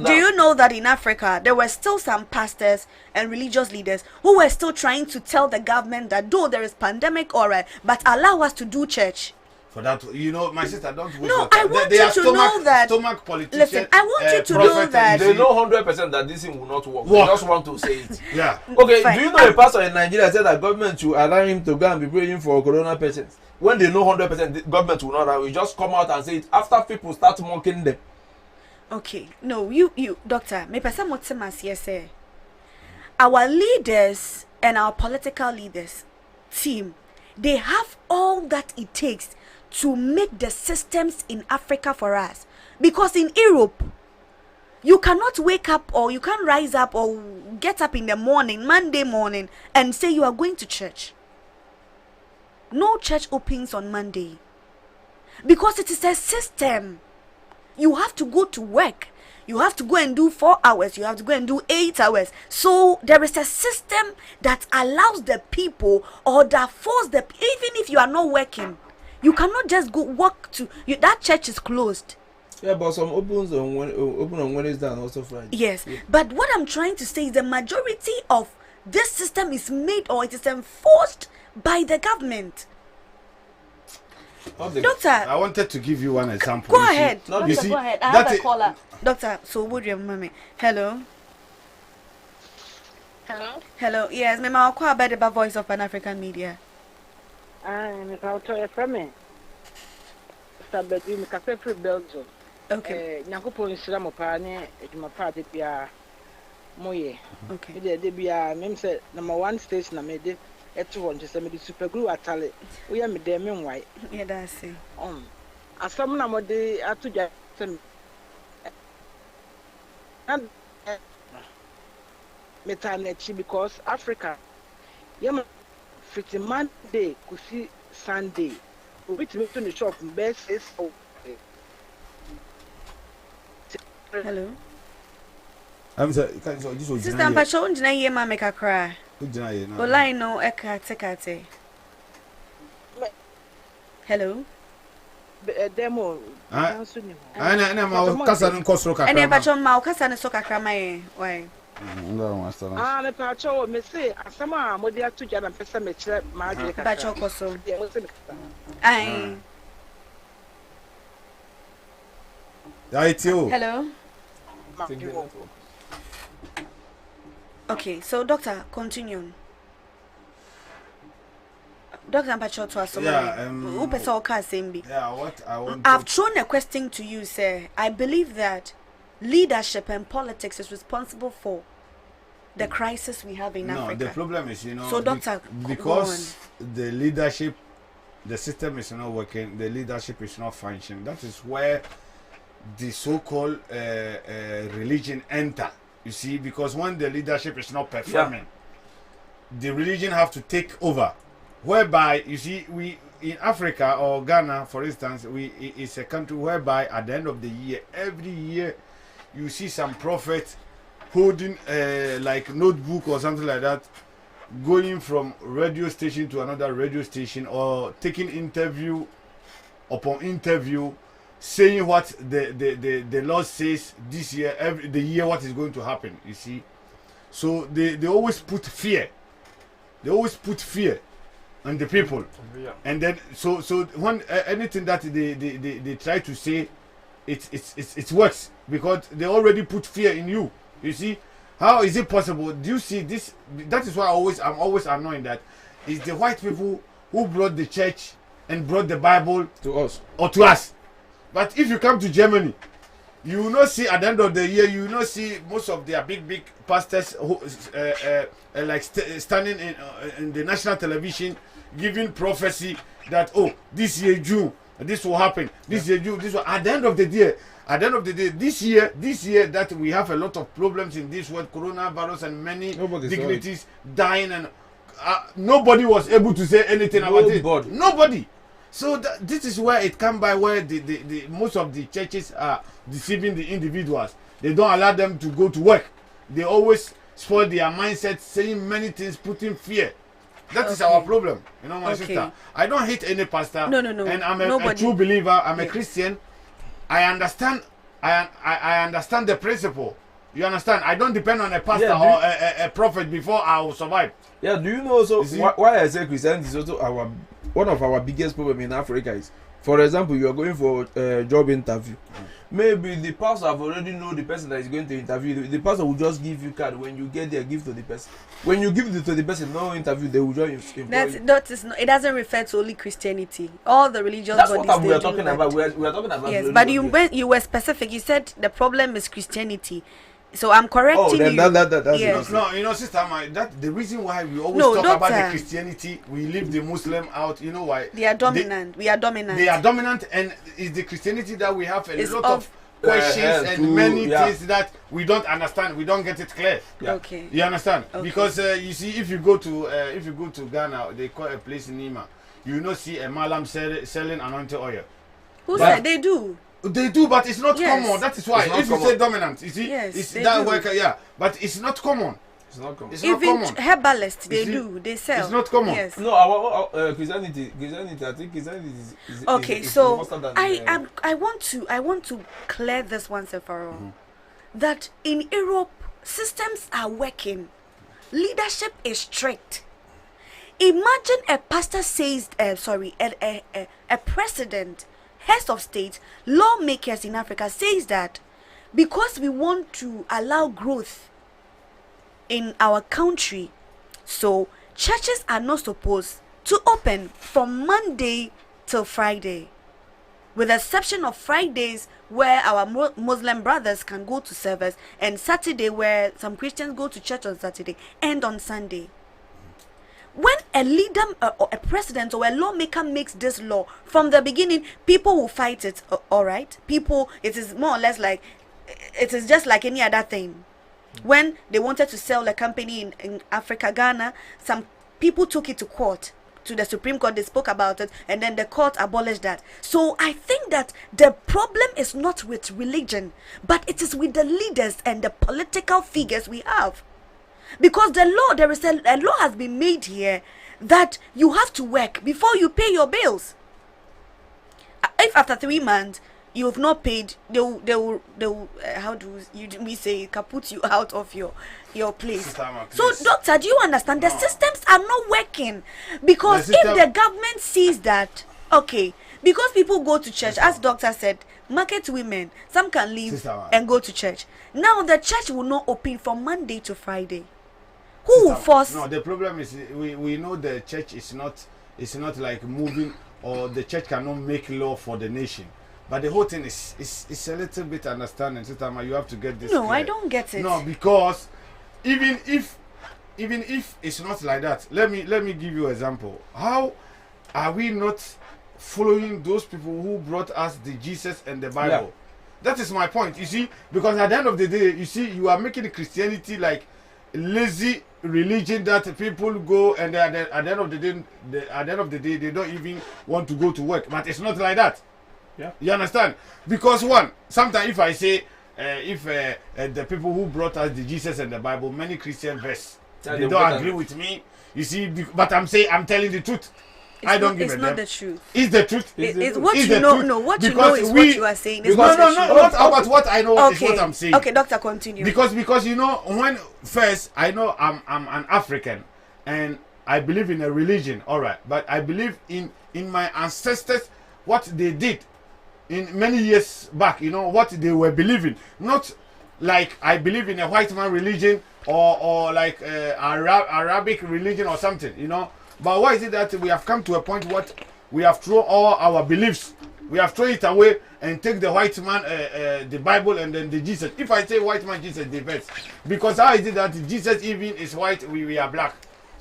Do you know that in Africa there were still some pastors and religious leaders who were still trying to tell the government that though there is pandemic, alright, but allow us to do church. For that, you know, my sister, don't waste No, I want you to know that. Stomach politicians. Listen, I want you to know that. They know 100% that this thing will not work. They just want to say it. Yeah. Okay, do you know a pastor in Nigeria said that government should allow him to go and be praying for corona patients? When they know 100% the government will not allow, we just come out and say it after people start mocking them. Okay, no, you, doctor, me person motsemas yes say. Our leaders and our political leaders team, they have all that it takes to make the systems in Africa for us. Because in Europe, you cannot wake up or you can't rise up or get up in the morning, Monday morning, and say you are going to church. No church opens on Monday. Because it is a system. You have to go to work. You have to go and do 4 hours. You have to go and do 8 hours. So there is a system that allows the people or that force the, even if you are not working, you cannot just go walk to that church is closed. Yeah, but some open on Wednesday and also Friday. Yes, but what I'm trying to say is the majority of this system is made or it is enforced by the government. Doctor, I wanted to give you one example. Go ahead. You see, go ahead. I have a caller. Doctor, so would you mommy? Hello. Hello. Yes, me ma kwa about the voice of Pan-African Media. Me ka to from me. Sabedi me ka free Belgium. Okay. Nyankopon nsira mo pa ne edwuma pa de bia moye. Okay. Me de bia me say number 1 station na me de eto won je say me de super glue atale. Wo ya me de me nwai. Yeah, that's it. Asam na mo de atudwa sem. And metanechi because Africa yam fiti Monday kusi Sunday we to the shop best is hello. I'm sorry, this was Sister Mpacho njina ye ma make a cry. Online no ekate. Hello. Demo. Ana ma kasa nko soro kakra. Ene Mpacho ma kasa ne so kakra mai why? Me Mpacho me say asama mo dia to jana pesa me kire ma ade kakra. Mpacho koso. Ai. Hello. Okay, so doctor, continue. Dr. Mpacho to us. I've thrown a question to you, sir. I believe that leadership and politics is responsible for the crisis we have in Africa. No, the problem is, so doctor, because the leadership, the system is not working, the leadership is not functioning. That is where the so-called religion enter. You see, because when the leadership is not performing, the religion have to take over. Whereby, you see, we in Africa or Ghana, for instance, it's a country whereby at the end of the year, every year, you see some prophet holding like notebook or something like that, going from radio station to another radio station or taking interview upon interview, saying what the Lord says this year, the year what is going to happen, you see. So they always put fear. They always put fear on the people. And then so when anything that they try to say, it works because they already put fear in you. You see, how is it possible? Do you see this? That is why I'm always annoyed that it's the white people who brought the church and brought the Bible to us or to us. But if you come to Germany, you will not see at the end of the year, you will not see most of their big pastors who, standing in the national television giving prophecy that, oh, this year June this will happen. This year, this will, at the end of the day, this year that we have a lot of problems in this world, coronavirus and many dignitaries dying, and nobody was able to say anything about it. Nobody. So this is where it come by, where the most of the churches are deceiving the individuals. They don't allow them to go to work. They always spoil their mindset, saying many things, putting fear. That is our problem, you know, my sister. I don't hate any pastor. No. And I'm a true believer. I'm a Christian. I understand. I understand the principle. You understand? I don't depend on a pastor or a prophet before I will survive. Yeah. Do you know also why I say Christianity is also one of our biggest problem in Africa is, for example, you are going for a job interview. Maybe the pastor have already know the person that is going to interview. The pastor will just give you card. When you get there, give to the person. When you give it to the person, no interview, they will just that is not, it doesn't refer to only Christianity. All the religious bodies. That's what we are talking about. We are talking about. Yes, but you were specific. You said the problem is Christianity. So I'm correcting you. That's yes. No, you know, sister, that the reason why we always talk about the Christianity, we leave the Muslim out. You know why? They are dominant. We are dominant. They are dominant, and it's the Christianity that we have a lot of questions and many things that we don't understand. We don't get it clear. Yeah. Okay. You understand? Okay. Because you see, if you go to Ghana, they call a place in Nima. You know, see a malam selling anointed oil. Who said they do? They do, but it's not common. That is why. If you say dominant, you see, it's that work. Yeah, but it's not common. It's not common. It's even not common. herbalists, they do. They sell. It's not common. Yes. No, our Christianity. I think Christianity is okay. Is so than, I want to clear this once and for all. That in Europe, systems are working. Leadership is strict. Imagine a pastor says, a president, heads of state, lawmakers in Africa says that because we want to allow growth in our country, so churches are not supposed to open from Monday till Friday, with the exception of Fridays where our Muslim brothers can go to service, and Saturday where some Christians go to church on Saturday, and on Sunday. When a leader or a president or a lawmaker makes this law from the beginning, people will fight it. All right, people. It is more or less like, it is just like any other thing. When they wanted to sell a company in Africa, Ghana, some people took it to court, to the Supreme Court. They spoke about it, and then the court abolished that. So I think that the problem is not with religion, but it is with the leaders and the political figures we have. Because the law, there is a law has been made here that you have to work before you pay your bills. If after 3 months you have not paid, they will how do we say, kaput you out of your place. So doctor, do you understand? The systems are not working, because if the government sees that, okay, because people go to church, as doctor said, market women, some can leave and go to church. Now the church will not open from Monday to Friday. Who will force? No, the problem is we know the church is not like moving, or the church cannot make law for the nation. But the whole thing is a little bit understanding. Sister, you have to get this. No, clear. I don't get it. No, because even if it's not like that, let me give you an example. How are we not following those people who brought us the Jesus and the Bible? Yeah. That is my point. You see, because at the end of the day, you see, you are making Christianity like lazy religion that people go, and at the end of the day, they don't even want to go to work. But it's not like that. Yeah, you understand? Because sometimes if I say the people who brought us the Jesus and the Bible, many Christian verse, they don't agree with me. You see, but I'm telling the truth. I don't give a damn. It's not the truth. It's the truth. It's what you know. No, what you know is what you are saying. It's not about what I know. Is what I'm saying. Okay, doctor, continue. Because you know, when first I know I'm an African, and I believe in a religion. All right, but I believe in my ancestors, what they did in many years back. You know what they were believing. Not like I believe in a white man religion or like Arabic religion or something. You know. But why is it that we have come to a point what we have thrown all our beliefs, we have thrown it away and take the white man, the Bible, and then the Jesus? If I say white man, Jesus, the verse, because how is it that Jesus even is white, we are black?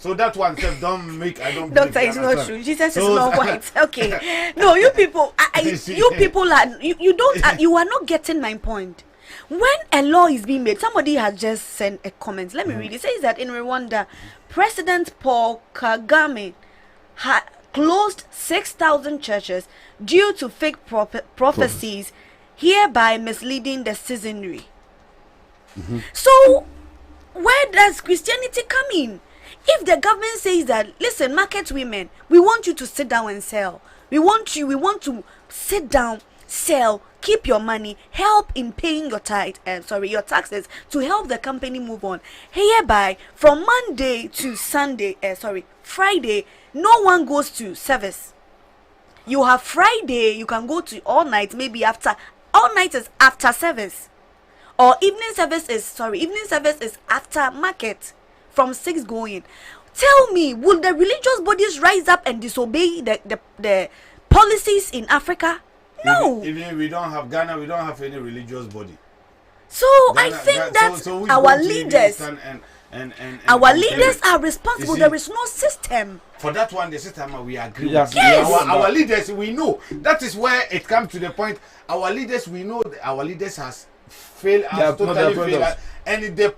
So that one said, don't make. I don't. Doctor, it's not true. Jesus is not white. Okay. No, you people, you people are you don't you are not getting my point. When a law is being made, somebody has just sent a comment. Let me read. It says that in Rwanda, President Paul Kagame had closed 6,000 churches due to fake prophecies, hereby misleading the citizenry. So, where does Christianity come in? If the government says that, listen, market women, we want you to sit down and sell. We want to sit down, sell, keep your money, help in paying your your taxes to help the company move on. Hereby, from Monday to Friday, no one goes to service. You have Friday, you can go to all night, maybe all night is after service. Or evening service is after market. From 6 going. Tell me, will the religious bodies rise up and disobey the policies in Africa? No. Even we don't have Ghana, we don't have any religious body. So Ghana, I think that our leaders our leaders are responsible. There is no system. For that one, the system we agree with. Yes. Our leaders, we know. That is where it comes to the point. Our leaders, we know our leaders has failed us, totally failed us. And the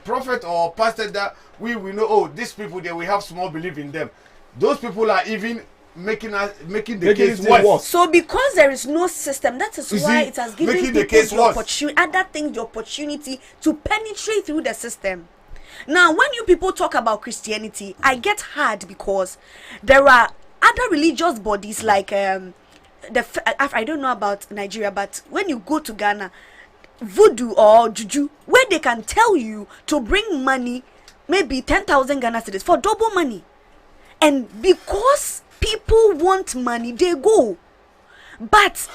prophet or pastor that we know, oh, these people there, we have small belief in them. Those people are even making the case worse. So because there is no system, that is why it has given people the opportunity to penetrate through the system. Now, when you people talk about Christianity, I get hard because there are other religious bodies like I don't know about Nigeria, but when you go to Ghana, voodoo or juju, where they can tell you to bring money, maybe 10,000 Ghana cedis for double money, and because people want money, they go. But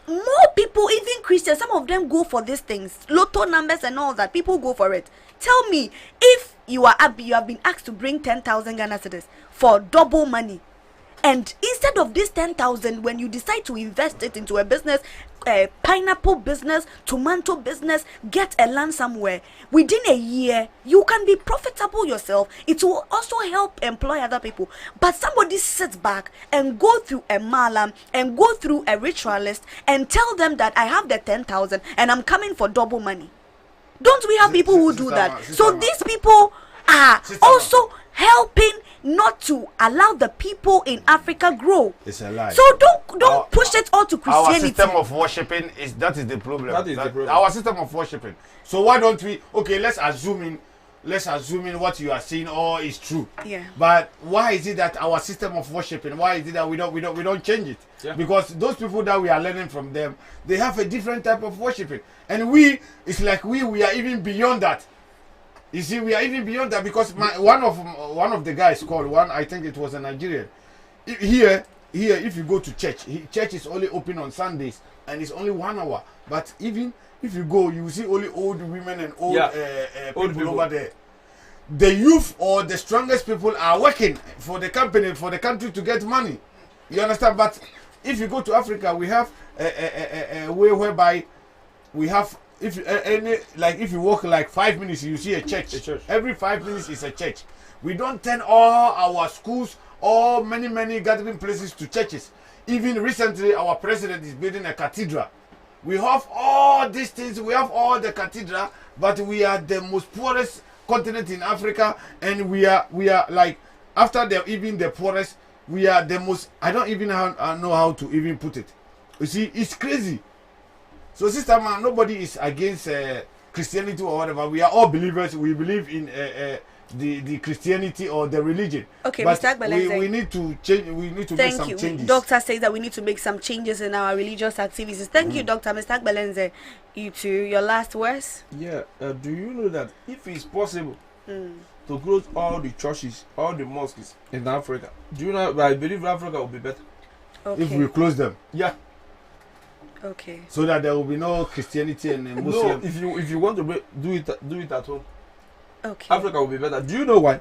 more people, even Christians, some of them go for these things, lotto numbers and all that. People go for it. Tell me, if you have been asked to bring 10,000 Ghana cedis for double money, and instead of this 10,000, when you decide to invest it into a business, a pineapple business, tomato business, get a land somewhere, within a year, you can be profitable yourself. It will also help employ other people. But somebody sits back and go through a malam and go through a ritualist and tell them that I have the 10,000 and I'm coming for double money. Don't we have people who do that? So these people are also helping not to allow the people in Africa grow. It's a lie. So don't push it all to Christianity. Our system of worshiping that is the problem. That is the problem. Our system of worshiping. So why don't we? Okay, let's assume in what you are saying all is true. Yeah. But why is it that our system of worshiping? Why is it that we don't change it? Yeah. Because those people that we are learning from them, they have a different type of worshiping, and it's like we are even beyond that. You see, we are even beyond that because one of the guys called one. I think it was a Nigerian. Here, if you go to church, church is only open on Sundays and it's only 1 hour. But even if you go, you see only old women and old people over there. The youth or the strongest people are working for the company, for the country to get money. You understand? But if you go to Africa, we have a way whereby we have. If you walk like 5 minutes, you see a church. Every 5 minutes is a church. We don't turn all our schools or many gathering places to churches. Even recently, our president is building a cathedral. We have all these things. We have all the cathedral, but we are the most poorest continent in Africa, and we are like after even the poorest, we are the most. I don't even know how to even put it. You see, it's crazy. So, sister man, nobody is against Christianity or whatever. We are all believers. We believe in the Christianity or the religion. Okay, but Mr. Agbalenze, we need to change. We need to make some changes. Doctor says that we need to make some changes in our religious activities. Thank you, Doctor. Mr. Agbalenze, you too. Your last words? Yeah. Do you know that if it's possible to close all the churches, all the mosques in Africa, do you know? I believe Africa will be better. Okay. If we close them. Yeah. Okay. So that there will be no Christianity and Muslim. No, if you want to do it at home. Okay. Africa will be better. Do you know why?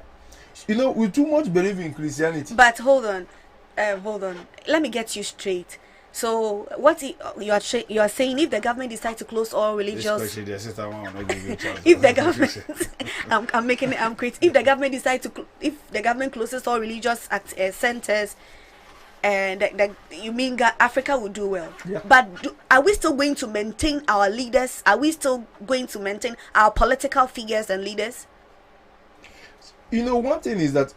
You know, we too much believe in Christianity. But hold on. Let me get you straight. So what you are saying, if the government decides to close all religious, if the government, I'm making it, I'm creating. If the government decides to, if the government closes all religious centers, and you mean Africa will do well? Yeah. But are we still going to maintain our leaders? Are we still going to maintain our political figures and leaders? You know, one thing is that,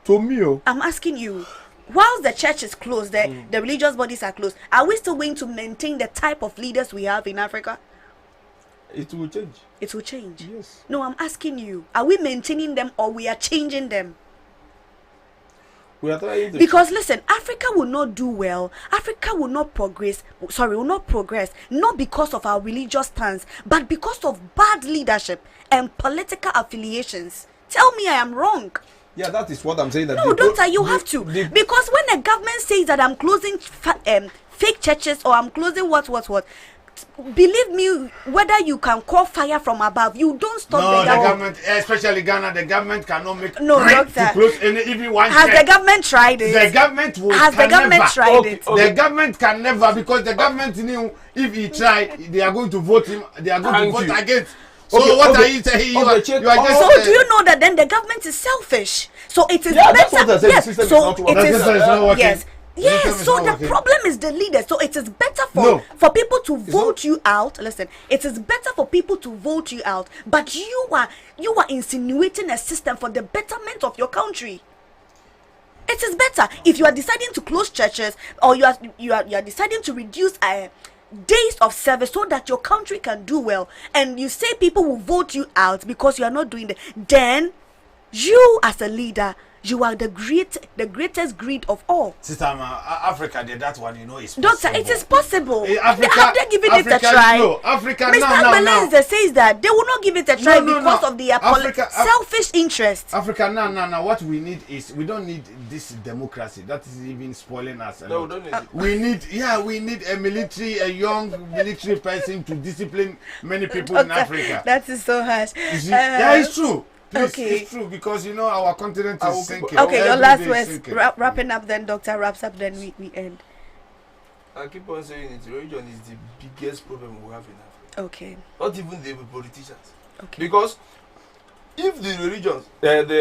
to me, I'm asking you. Whilst the church is closed, the religious bodies are closed, are we still going to maintain the type of leaders we have in Africa? It will change. It will change. Yes. No, I'm asking you, are we maintaining them or we are changing them? We are trying to. Because listen, Africa will not do well. Africa will not progress. Will not progress. Not because of our religious stance, but because of bad leadership and political affiliations. Tell me I am wrong. Yeah, that is what I'm saying. That no, doctor, you have to. Because when the government says that I'm closing fake churches or I'm closing what, believe me, whether you can call fire from above, you don't stop the government. government, especially Ghana, the government cannot make doctor, to close any even one Has church. The government tried it? The government will Has the government never. tried it? The government can never, because the government knew if he tried, they are going to vote him. They are going to vote against. So what are you saying? You are just. So do you know that then the government is selfish? So it is better. That's what I said. Yes. The system is not working. Yes. Yes, so the problem is the leaders. So it is better for people to vote you out. Listen, it is better for people to vote you out, but you are insinuating a system for the betterment of your country. It is better if you are deciding to close churches or you are deciding to reduce days of service so that your country can do well, and you say people will vote you out because you are not doing that. Then you as a leader, you are the greatest greed of all. Sister, Africa did that one, is possible. Doctor, it is possible. Africa, have they given it a try? No, Africa, Mr. Belenze says that they will not give it a try because of their selfish interests. Africa, no. What we need is, we don't need this democracy. That is even spoiling us. No, we don't need it. We need a young military person to discipline many people in Africa. That is so harsh. Yeah, it's true. Please, okay. It's true, because our continent is sinking. Okay, your last words. Wrapping up, then doctor wraps up, then we end. I keep on saying it. Religion is the biggest problem we have in Africa. Okay. Not even the politicians. Okay. Because if the religions,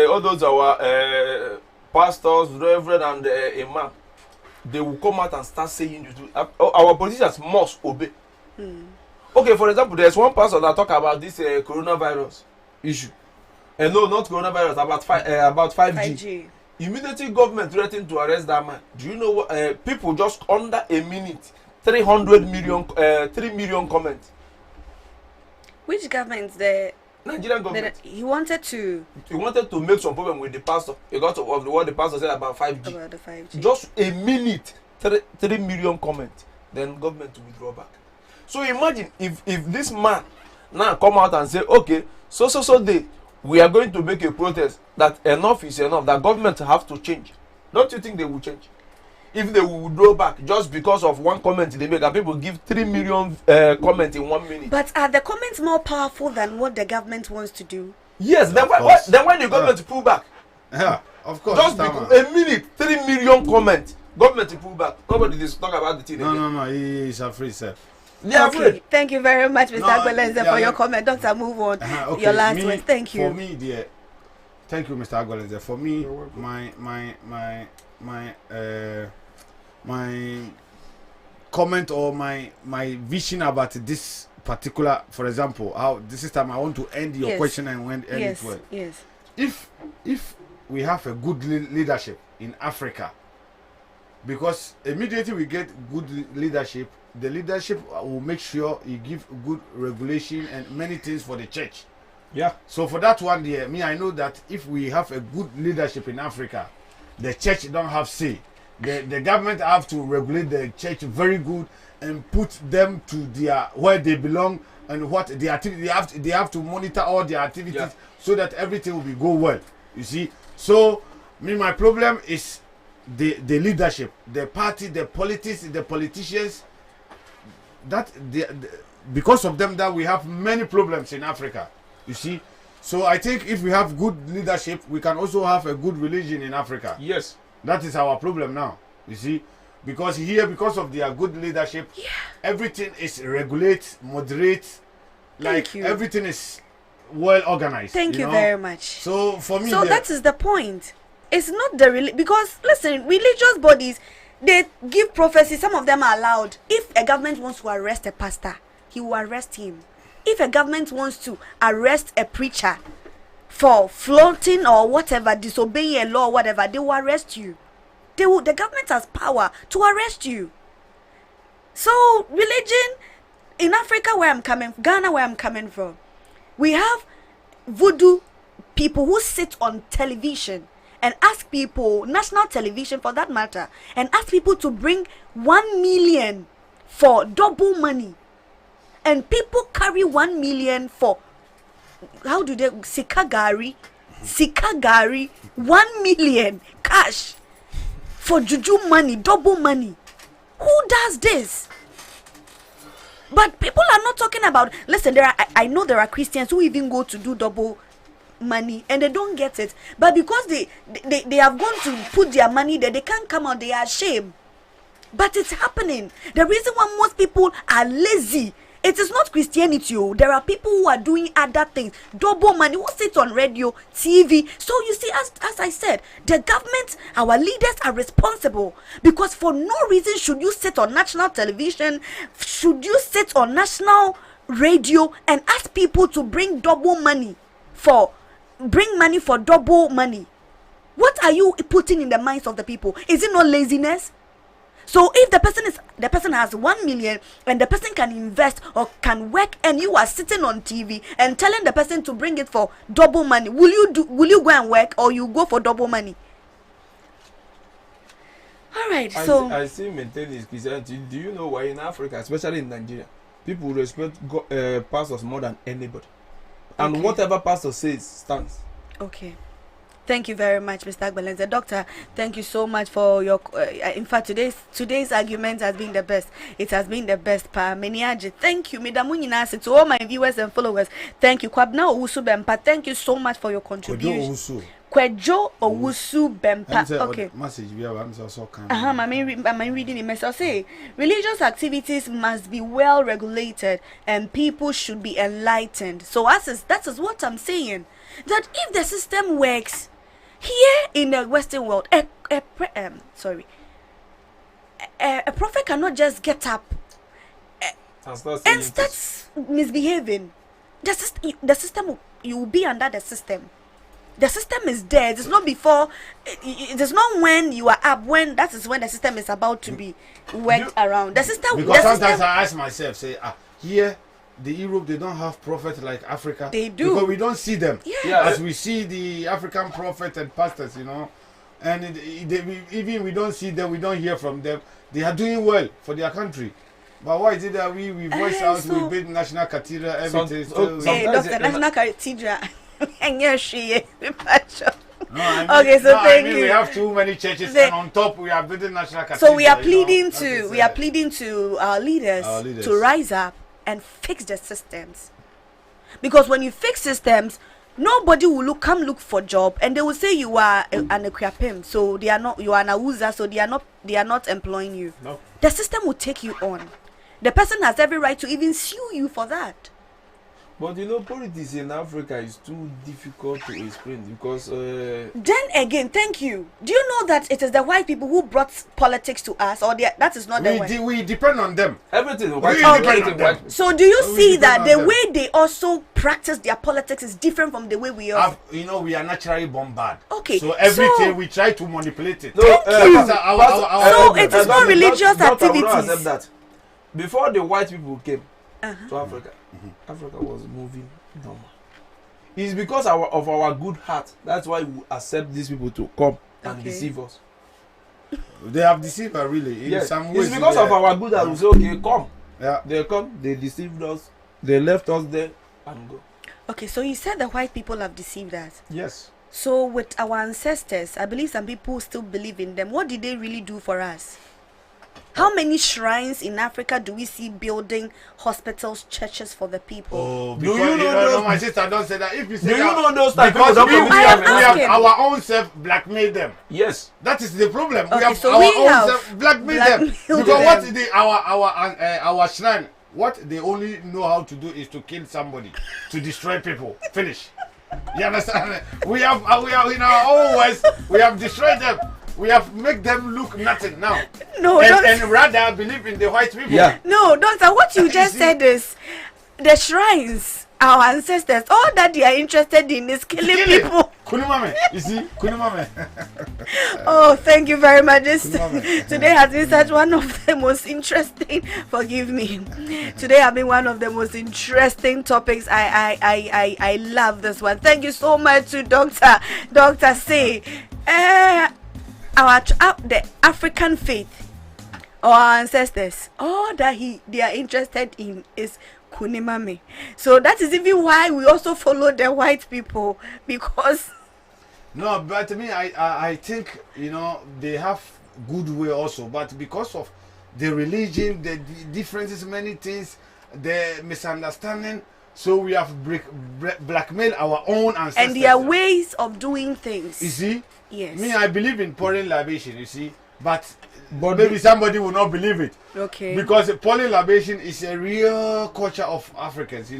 all those our pastors, reverend, and imam, they will come out and start saying our politicians must obey. Okay, for example, there's one pastor that talk about this coronavirus issue. No, not coronavirus, about 5G. Immediately, government threatened to arrest that man. Do you know what? People just under a minute, 3 million comments. Which government? The Nigerian government. He wanted to make some problem with the pastor because of what the pastor said about 5G. About the 5G. Just a minute, 3 million comments. Then government to withdraw back. So imagine if this man now come out and say, okay, so day, we are going to make a protest that enough is enough, that government have to change. Don't you think they will change? If they will withdraw back just because of one comment they make, and people give 3 million comments in 1 minute. But are the comments more powerful than what the government wants to do? Yes, then when the government pull back? Yeah, of course. Just because a minute, 3 million comments, government pull back. Nobody is talk about the thing again. No, he is afraid, sir. Okay, thank you very much, Mr. Agbelenze, for your comment. Doctor, move on. Okay. Your last words. Thank you. For me, thank you, Mr. Agbelenze. For me, my comment or my vision about this particular, for example, how this time I want to end your question and end it well. Yes. If we have a good leadership in Africa, because immediately we get good leadership, the leadership will make sure you give good regulation and many things for the church. Yeah. So for that one, I know that if we have a good leadership in Africa, the church don't have say. The government have to regulate the church very good and put them to where they belong and what the activity they have to monitor all their activities so that everything will go well. You see. So my problem is the leadership, the party, the politicians. That because of them that we have many problems in Africa. You see. So I think if we have good leadership, we can also have a good religion in Africa. Yes. That is our problem now. You see. Because here, because of their good leadership, everything is regulate, moderate, like everything is well organized. Thank you very much. So for me, so that is the point. It's not the because listen, religious bodies, they give prophecy. Some of them are allowed. If a government wants to arrest a pastor, he will arrest him. If a government wants to arrest a preacher for flaunting or whatever, disobeying a law or whatever, they will arrest you. The government has power to arrest you. So religion in Africa, Ghana, where I'm coming from, we have voodoo people who sit on television and ask people, national television for that matter, and ask people to bring 1 million for double money. And people carry 1 million for, how do they, sikagari, 1 million cash for juju money, double money. Who does this? But people are not talking about, listen, I know there are Christians who even go to do double money and they don't get it. But because they have gone to put their money there, they can't come out, they are ashamed. But it's happening. The reason why most people are lazy, it is not Christianity. There are people who are doing other things. Double money, who sits on radio, TV. So you see, as I said, the government, our leaders are responsible. Because for no reason should you sit on national television, should you sit on national radio and ask people to bring money for double money. What are you putting in the minds of the people? Is it not laziness? So if the person has 1 million and the person can invest or can work, and you are sitting on TV and telling the person to bring it for double money, will you go and work, or you go for double money? All right. I still maintain this Christianity. Do you know why in Africa, especially in Nigeria, people respect pastors more than anybody, and whatever pastor says stands. Okay. Thank you very much, Mr. Agbalenze. Doctor, thank you so much for your... in fact, today's argument has been the best. It has been the best. Pa Meniaji, thank you. Midamunyinasi, to all my viewers and followers, thank you. Kwabna Owusu Bempa, thank you so much for your contribution. Kwejo Owusu Bempa. Okay. I'm reading the message. Say, religious activities must be well regulated and people should be enlightened. So that is what I'm saying. That if the system works here in the Western world, a prophet cannot just get up and start misbehaving. The system, you will be under the system. The system is there. It is not before. It is not when you are up. That is when the system is about to be worked around. The system. Because sometimes I ask myself, say, here. The Europe, they don't have prophets like Africa. They do. Because we don't see them. Yeah. As we see the African prophets and pastors, And even we don't see them, we don't hear from them. They are doing well for their country. But why is it that we voice out, we build national cathedral, everything? Dr. National Cathedral. No, okay, so thank you. We have too many churches, and on top we are building national cathedral. So we are pleading to our leaders to rise up and fix the systems, because when you fix systems, nobody will come look for job, and they will say you are an equiapim, so they are not, you are an awuza, so they are not employing you. No. The system will take you on. The person has every right to even sue you for that. But politics in Africa is too difficult to explain, because then again, thank you. Do you know that it is the white people who brought politics to us, or that is not the way? We depend on them. Everything. So do you see that the way they also practice their politics is different from the way we are? We are naturally bombarded. Okay. So everything we try to manipulate it. So it is not religious activities. I accept that. Before the white people came to Africa, Africa was moving normal. It's because of our good heart. That's why we accept these people to come and deceive us. They have deceived us, really. In some ways. It's because of our good heart. We say, okay, come. Yeah. They come, they deceived us, they left us there and go. Okay, so you said the white people have deceived us. Yes. So with our ancestors, I believe some people still believe in them. What did they really do for us? How many shrines in Africa do we see building hospitals, churches for the people? Oh, Do you because know those? my sister don't say that. If you say Do you that, know those type because people we don't have asking. our own self blackmail them. Yes. That is the problem. Okay, we have so our we own have self blackmail them. blackmailed Because what them. our shrine, what they only know how to do is to kill somebody, to destroy people. Finish. You understand? We have in our own ways, we have destroyed them. We have make them look nothing now. No, and rather believe in the white people. Yeah. No, doctor, what you just said is the shrines, our ancestors, all that they are interested in is killing people. Kunumame, you see, Kunumame. Oh, thank you very much. This Kunumame. today has been such one of the most interesting. Forgive me. Today has been one of the most interesting topics. I love this one. Thank you so much to Doctor C. The African faith, our ancestors, all that they are interested in is Kunimame. So that is even why we also follow the white people, because No, but to me, I think, they have good way also, but because of the religion, the differences, many things, the misunderstanding, so we have blackmailed our own ancestors. and their ways of doing things. You see? Yes. Me, I believe in pouring libation, you see, but maybe somebody will not believe it. Okay. Because pouring libation is a real culture of Africans,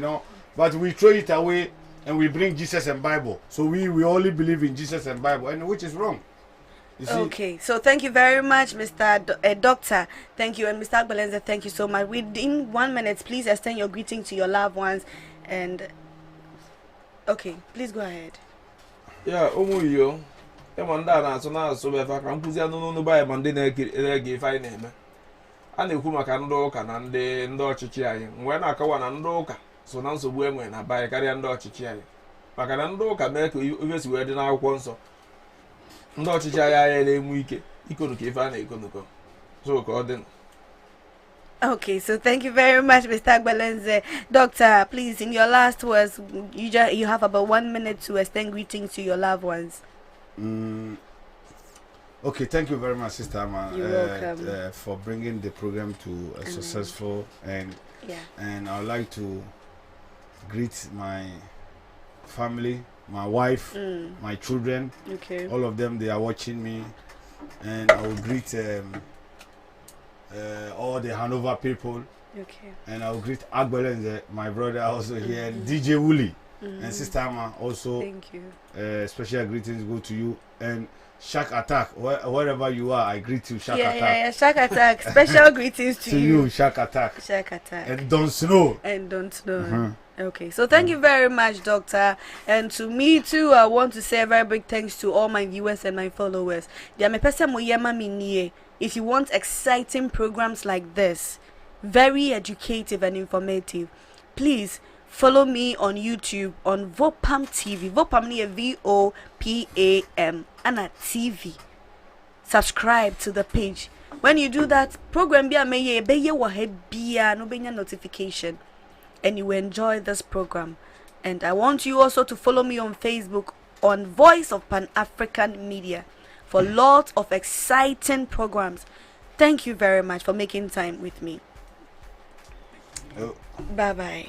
but we throw it away and we bring Jesus and Bible. So we only believe in Jesus and Bible, and which is wrong. You see? Okay, so thank you very much, Mr. Doctor. Thank you, and Mr. Agbalenze, thank you so much. Within 1 minute, please extend your greeting to your loved ones. And okay, please go ahead. Yeah, yo. Emanda na so be fa ka nkuzi anu no ba Monday na ge fa na eme. A na-ekwu maka ndị ụka na ndị ọchịchị anyị. Mgbe na-akawa na ndị ụka so na nsogbu enwe na ba karịa ndị ọchịchị anyị. Maka na ndị ụka mee ka ife si wee dị n'akwụkwọ nsọ. Ndị ọchịchị anyị na-enwe ike ikono ka ife a na-ekonuko. So ka ọ dị. Okay, so thank you very much, Mr. Agbalenze. Doctor, please, in your last words, you have about 1 minute to extend greetings to your loved ones. Okay, thank you very much, Sister Amma, You're welcome. for bringing the program to a successful and I would like to greet my family, my wife, my children. Okay. All of them, they are watching me, and I will greet all the Hanover people. Okay. And I will greet Agbalenze, my brother also here, and DJ Wooly, and Sister Amma also. Thank you. Special greetings go to you, and Shark Attack, wherever you are, I greet you, Shark Attack. Yeah, Shark Attack. Special greetings to you, Shark Attack. Shark Attack. And Don't Snow. And Don't Know. Okay, so thank you very much, Doctor. And to me too, I want to say a very big thanks to all my viewers and my followers. If you want exciting programs like this, very educative and informative, please follow me on YouTube on VOPAM TV. VOPAM near VOPAM and a TV. Subscribe to the page. When you do that, program be no notification, and you will enjoy this program. And I want you also to follow me on Facebook on Voice of Pan-African Media for lots of exciting programs. Thank you very much for making time with me. Bye bye.